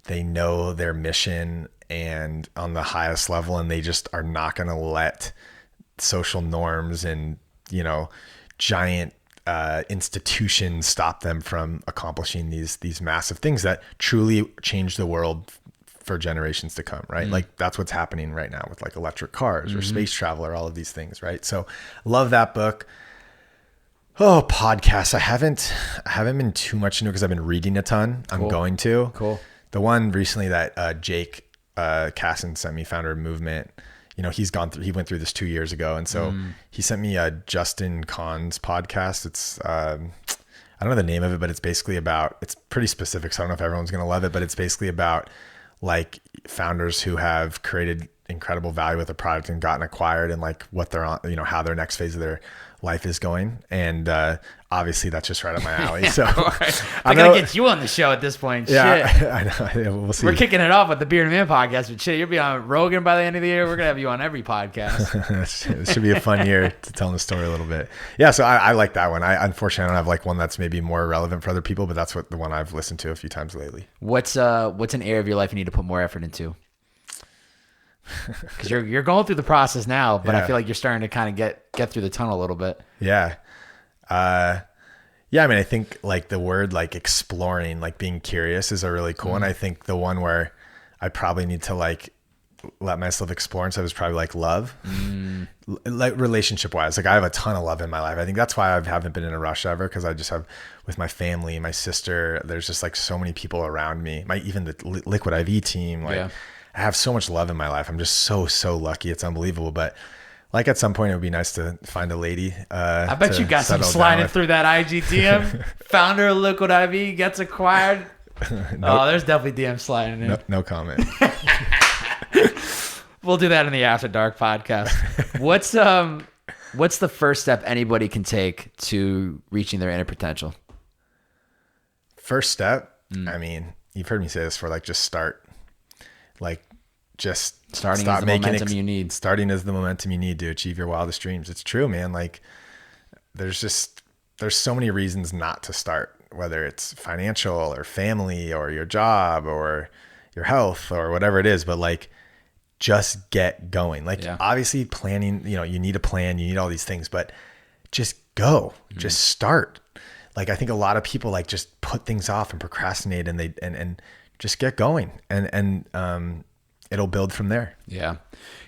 they know their mission and on the highest level, and they just are not going to let social norms and, giant institutions stop them from accomplishing these massive things that truly change the world for generations to come, right? Like that's what's happening right now with like electric cars or space travel or all of these things, right? So love that book. Oh, podcasts. I haven't been too much into it because I've been reading a ton. Cool. I'm going to. Cool. The one recently that Jake Casson sent me, founder of Movement, he went through this 2 years ago. And so he sent me a Justin Kahn's podcast. It's, I don't know the name of it, but it's basically it's pretty specific. So I don't know if everyone's going to love it, but it's basically about like founders who have created incredible value with a product and gotten acquired and like what they're on, how their next phase of their life is going. And obviously that's just right up my alley. So I gotta get you on the show at this point. Yeah, shit. I know. Yeah, we'll see. We're kicking it off with the Bearded Man podcast, but shit, you'll be on Rogan by the end of the year. We're gonna have you on every podcast. It should be a fun year to tell the story a little bit. Yeah, so I like that one. I unfortunately don't have like one that's maybe more relevant for other people, but that's the one I've listened to a few times lately. What's an area of your life you need to put more effort into? Because you're going through the process now, but I feel like you're starting to kind of get through the tunnel a little bit. Yeah. I mean, I think like the word like exploring, like being curious is a really cool one. I think the one where I probably need to like let myself explore and stuff is probably like love, like relationship wise. Like I have a ton of love in my life. I think that's why I haven't been in a rush ever, because I just have with my family, my sister, there's just like so many people around me. Even the Liquid I.V. team, like I have so much love in my life. I'm just so lucky. It's unbelievable. But like at some point it would be nice to find a lady. I bet you got some sliding through that IG DM. Founder of Liquid I.V. gets acquired. Oh, there's definitely DM sliding in. No comment. We'll do that in the After Dark podcast. What's the first step anybody can take to reaching their inner potential? First step, I mean, you've heard me say this before, like just start, like just starting stop is the making momentum you need. Starting is the momentum you need to achieve your wildest dreams. It's true, man. Like there's so many reasons not to start, whether it's financial or family or your job or your health or whatever it is, but like just get going. Like obviously planning, you need a plan, you need all these things, but just go, just start. Like I think a lot of people like just put things off and procrastinate and just get going and it'll build from there. Yeah.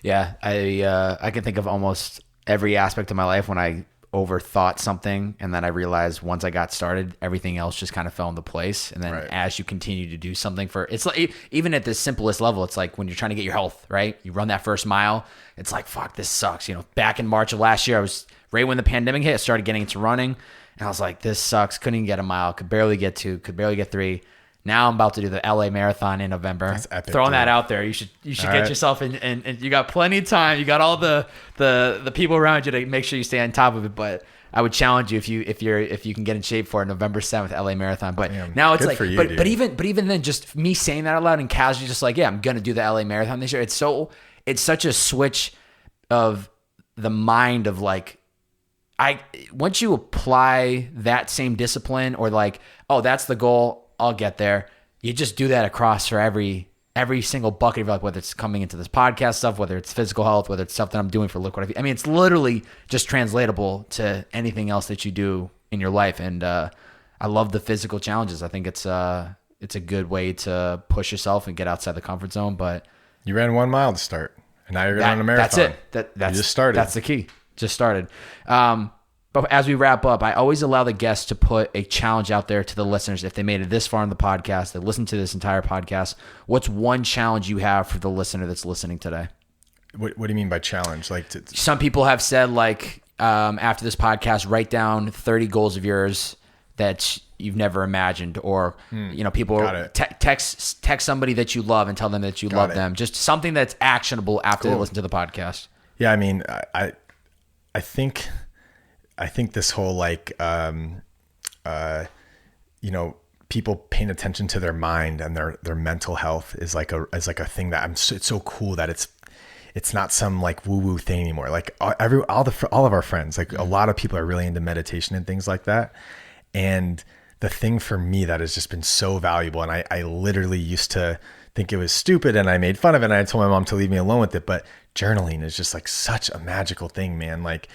Yeah. I can think of almost every aspect of my life when I overthought something and then I realized once I got started, everything else just kind of fell into place. And then as you continue to do something it's like, even at the simplest level, it's like when you're trying to get your health, right? You run that first mile. It's like, fuck, this sucks. Back in March of last year, I was right when the pandemic hit, I started getting into running and I was like, this sucks. Couldn't even get a mile, could barely get 2, could barely get 3. Now I'm about to do the LA Marathon in November. That's epic, throwing that out there. You should get yourself in, and you got plenty of time. You got all the people around you to make sure you stay on top of it. But I would challenge you if you can get in shape for November 7th LA Marathon. But now it's like, but even then, just me saying that out loud and casually, just like, I'm gonna do the LA Marathon this year. It's such a switch of the mind of like, once you apply that same discipline or like, oh, that's the goal, I'll get there. You just do that across for every single bucket of like, whether it's coming into this podcast stuff, whether it's physical health, whether it's stuff that I'm doing for Liquid I.V. I mean, it's literally just translatable to anything else that you do in your life. And I love the physical challenges. I think it's a good way to push yourself and get outside the comfort zone. But you ran 1 mile to start, and now you're going on a marathon. That's it. You just started. That's the key. Just started. But as we wrap up, I always allow the guests to put a challenge out there to the listeners. If they made it this far in the podcast, they listened to this entire podcast, what's one challenge you have for the listener that's listening today? What do you mean by challenge? Like some people have said like after this podcast, write down 30 goals of yours that you've never imagined, or people text somebody that you love and tell them that you love them. Just something that's actionable after they listen to the podcast. Yeah, I mean, I think this whole like, people paying attention to their mind and their mental health is like a thing that it's so cool that it's not some like woo woo thing anymore. Like all of our friends, like a lot of people are really into meditation and things like that. And the thing for me that has just been so valuable, and I literally used to think it was stupid and I made fun of it and I told my mom to leave me alone with it, but journaling is just like such a magical thing, man. Like,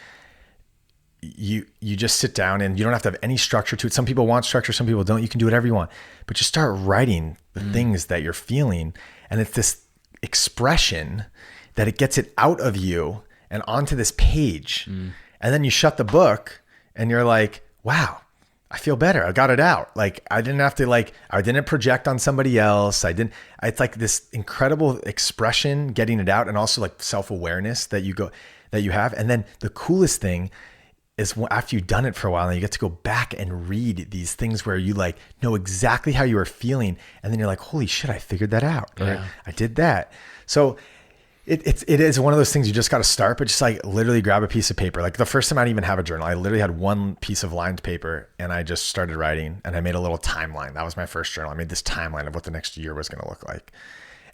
you just sit down and you don't have to have any structure to it. Some people want structure, some people don't. You can do whatever you want, but just start writing the things that you're feeling. And it's this expression that it gets it out of you and onto this page. And then you shut the book and you're like, wow, I feel better. I got it out. Like I didn't have to I didn't project on somebody else. It's like this incredible expression, getting it out, and also like self-awareness that you have. And then the coolest thing is after you've done it for a while and you get to go back and read these things where you like know exactly how you were feeling. And then you're like, holy shit, I figured that out. Or I did that. So it is one of those things you just got to start, but just like literally grab a piece of paper. Like the first time I didn't even have a journal, I literally had one piece of lined paper and I just started writing and I made a little timeline. That was my first journal. I made this timeline of what the next year was going to look like.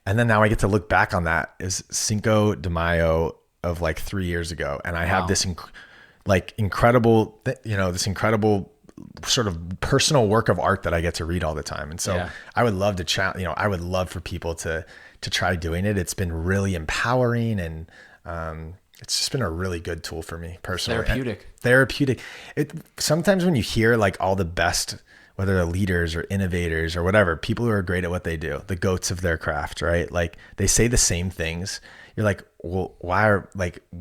And then now I get to look back on that is Cinco de Mayo of like 3 years ago. And I have this incredible sort of personal work of art that I get to read all the time. And so I would love to I would love for people to try doing it. It's been really empowering and it's just been a really good tool for me personally. Therapeutic. Sometimes when you hear like all the best, whether they're leaders or innovators or whatever, people who are great at what they do, the goats of their craft, right? Like they say the same things. You're like, well, why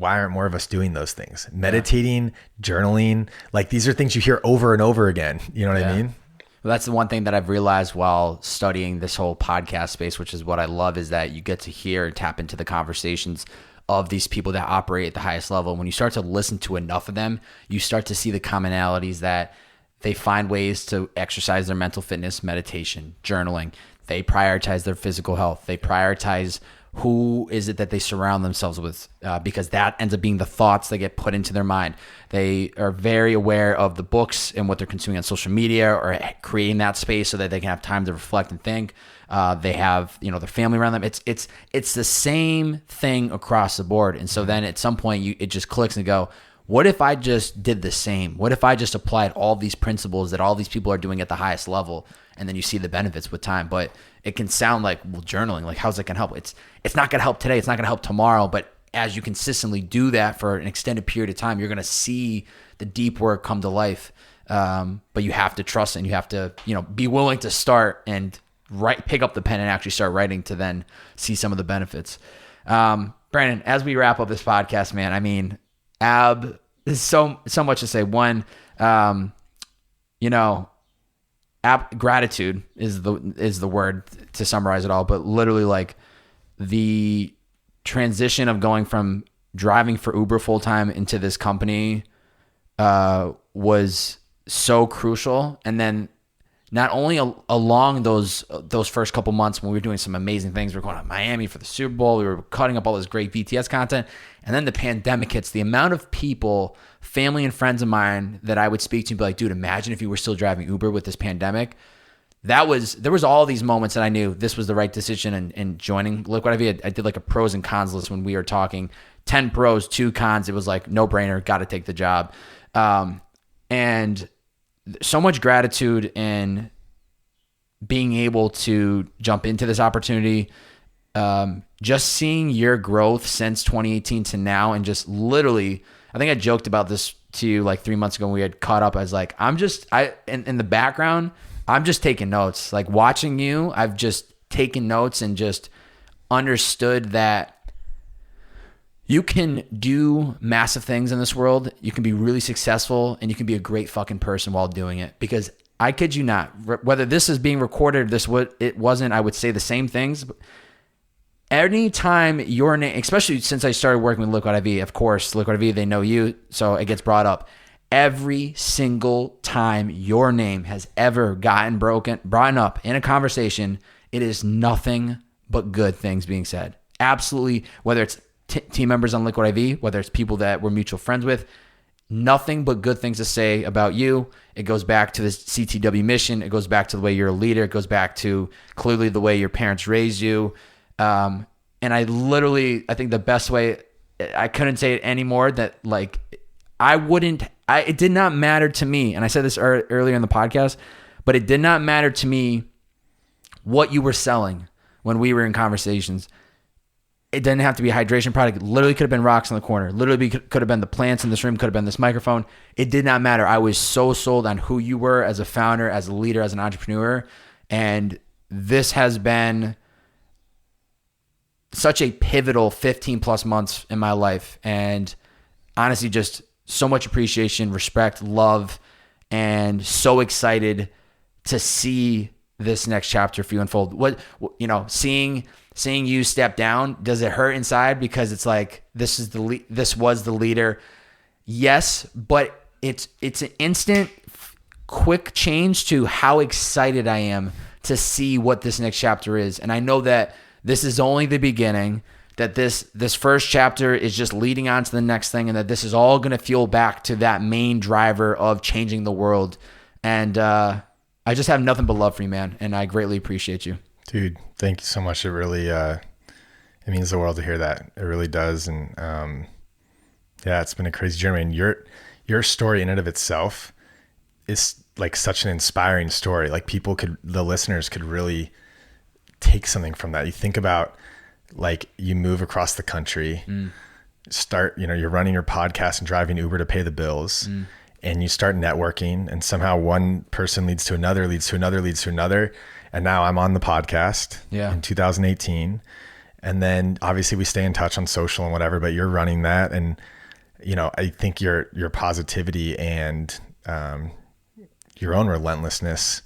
aren't more of us doing those things? Meditating, journaling, like these are things you hear over and over again. You know what I mean? Well, that's the one thing that I've realized while studying this whole podcast space, which is what I love, is that you get to hear and tap into the conversations of these people that operate at the highest level. When you start to listen to enough of them, you start to see the commonalities that they find ways to exercise their mental fitness, meditation, journaling. They prioritize their physical health. They prioritize who is it that they surround themselves with, because that ends up being the thoughts that get put into their mind. They are very aware of the books and what they're consuming on social media, or creating that space so that they can have time to reflect and think. They have, their family around them. It's the same thing across the board. And so then at some point it just clicks and go, what if I just did the same? What if I just applied all these principles that all these people are doing at the highest level? And then you see the benefits with time. But it can sound like, well, journaling, like how's it going to help? It's not going to help today. It's not going to help tomorrow. But as you consistently do that for an extended period of time, you're going to see the deep work come to life. But you have to trust it, and you have to, be willing to start and pick up the pen and actually start writing to then see some of the benefits. Brandon, as we wrap up this podcast, man, I mean, there's so much to say. One, gratitude is the word to summarize it all, but literally like the transition of going from driving for Uber full time into this company was so crucial. And then not only along those first couple months when we were doing some amazing things, we were going to Miami for the Super Bowl, we were cutting up all this great BTS content, and then the pandemic hits. The amount of people, family and friends of mine that I would speak to and be like, dude, imagine if you were still driving Uber with this pandemic. There was all these moments that I knew this was the right decision in joining Liquid I.V. I did like a pros and cons list when we were talking 10 pros, 2 cons. It was like no brainer, got to take the job. And so much gratitude in being able to jump into this opportunity. Just seeing your growth since 2018 to now, and just literally, I think I joked about this to you like 3 months ago when we had caught up. I was like, in the background, I'm just taking notes. Like watching you, I've just taken notes and just understood that you can do massive things in this world. You can be really successful, and you can be a great fucking person while doing it. Because I kid you not, whether this is being recorded or it wasn't, I would say the same things. But anytime your name, especially since I started working with Liquid I.V, of course, Liquid I.V, they know you, so it gets brought up. Every single time your name has ever gotten brought up in a conversation, it is nothing but good things being said. Absolutely, whether it's team members on Liquid I.V, whether it's people that we're mutual friends with, nothing but good things to say about you. It goes back to this CTW mission. It goes back to the way you're a leader. It goes back to clearly the way your parents raised you. And I think the best way, I couldn't say it anymore, that like it did not matter to me. And I said this earlier in the podcast, but it did not matter to me what you were selling when we were in conversations. It didn't have to be a hydration product. It literally could have been rocks in the corner. Literally could have been the plants in this room, could have been this microphone. It did not matter. I was so sold on who you were as a founder, as a leader, as an entrepreneur. And this has been such a pivotal 15 plus months in my life. And honestly, just so much appreciation, respect, love, and so excited to see this next chapter for you unfold. Seeing you step down, does it hurt inside because it's like this was the leader? Yes, but it's an instant, quick change to how excited I am to see what this next chapter is. And I know that this is only the beginning, that this first chapter is just leading on to the next thing, and that this is all going to fuel back to that main driver of changing the world. And I just have nothing but love for you, man, and I greatly appreciate you. Dude, thank you so much. It really, it means the world to hear that. It really does. And it's been a crazy journey. And your story in and of itself is like such an inspiring story. Like the listeners could really take something from that. You think about like you move across the country, start, you're running your podcast and driving Uber to pay the bills, and you start networking, and somehow one person leads to another, leads to another, leads to another. And now I'm on the podcast in 2018. And then obviously we stay in touch on social and whatever, but you're running that. And, I think your positivity and your own relentlessness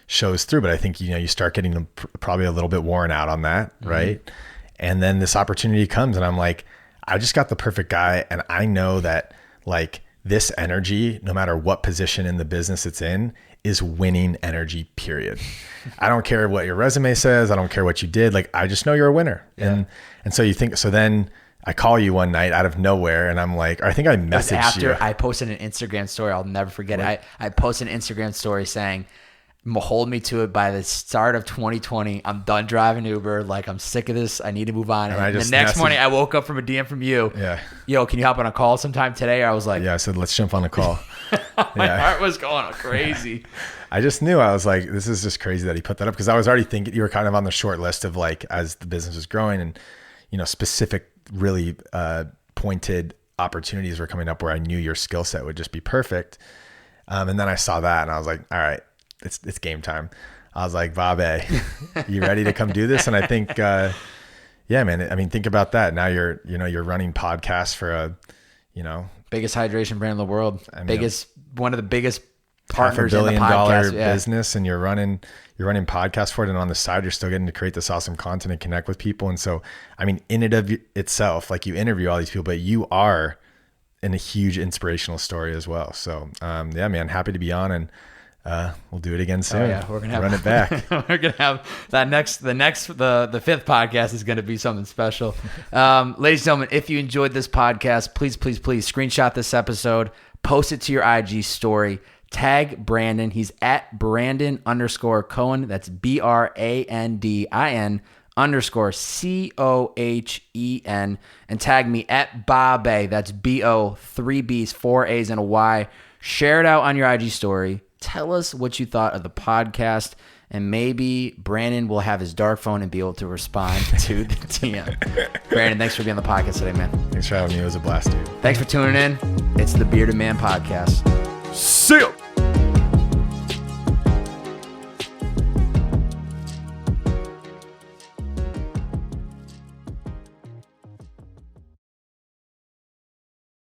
shows through. But I think, you start getting probably a little bit worn out on that. Mm-hmm. Right. And then this opportunity comes and I'm like, I just got the perfect guy. And I know that like this energy, no matter what position in the business it's in, is winning energy, period. I don't care what your resume says. I don't care what you did. Like, I just know you're a winner. Yeah. And so then I call you one night out of nowhere and I'm like, or I think I messaged you. After I posted an Instagram story, I'll never forget it. I posted an Instagram story saying, hold me to it by the start of 2020. I'm done driving Uber. Like, I'm sick of this. I need to move on. And the next morning I woke up from a DM from you. Yeah. Yo, can you hop on a call sometime today? I was like, yeah, I said, let's jump on a call. My heart was going crazy. I just knew. I was like, this is just crazy that he put that up, because I was already thinking you were kind of on the short list of, like, as the business was growing and, you know, specific, really pointed opportunities were coming up where I knew your skill set would just be perfect. And then I saw that and I was like, all right, it's game time. I was like, Babe, you ready to come do this? And I think, yeah, man, I mean, think about that. Now you're running podcasts for biggest hydration brand in the world, one of the biggest partners $500 in the podcast business, and you're running podcasts for it. And on the side, you're still getting to create this awesome content and connect with people. And so, I mean, in and of itself, like, you interview all these people, but you are in a huge inspirational story as well. So, yeah, man, happy to be on, and we'll do it again soon. Oh, yeah, we're gonna run it back. We're gonna have that the fifth podcast is gonna be something special. Ladies and gentlemen, if you enjoyed this podcast, please screenshot this episode, post it to your IG story, tag Brandin. He's at Brandin_Cohen. That's BRANDIN_COHEN, and tag me at Babe. That's BO, 3 B's, 4 A's, and a Y. Share it out on your IG story. Tell us what you thought of the podcast, and maybe Brandin will have his dark phone and be able to respond to the DM. Brandin, thanks for being on the podcast today, man. Thanks for having me. It was a blast, dude. Thanks for tuning in. It's the Bearded Man Podcast. See ya.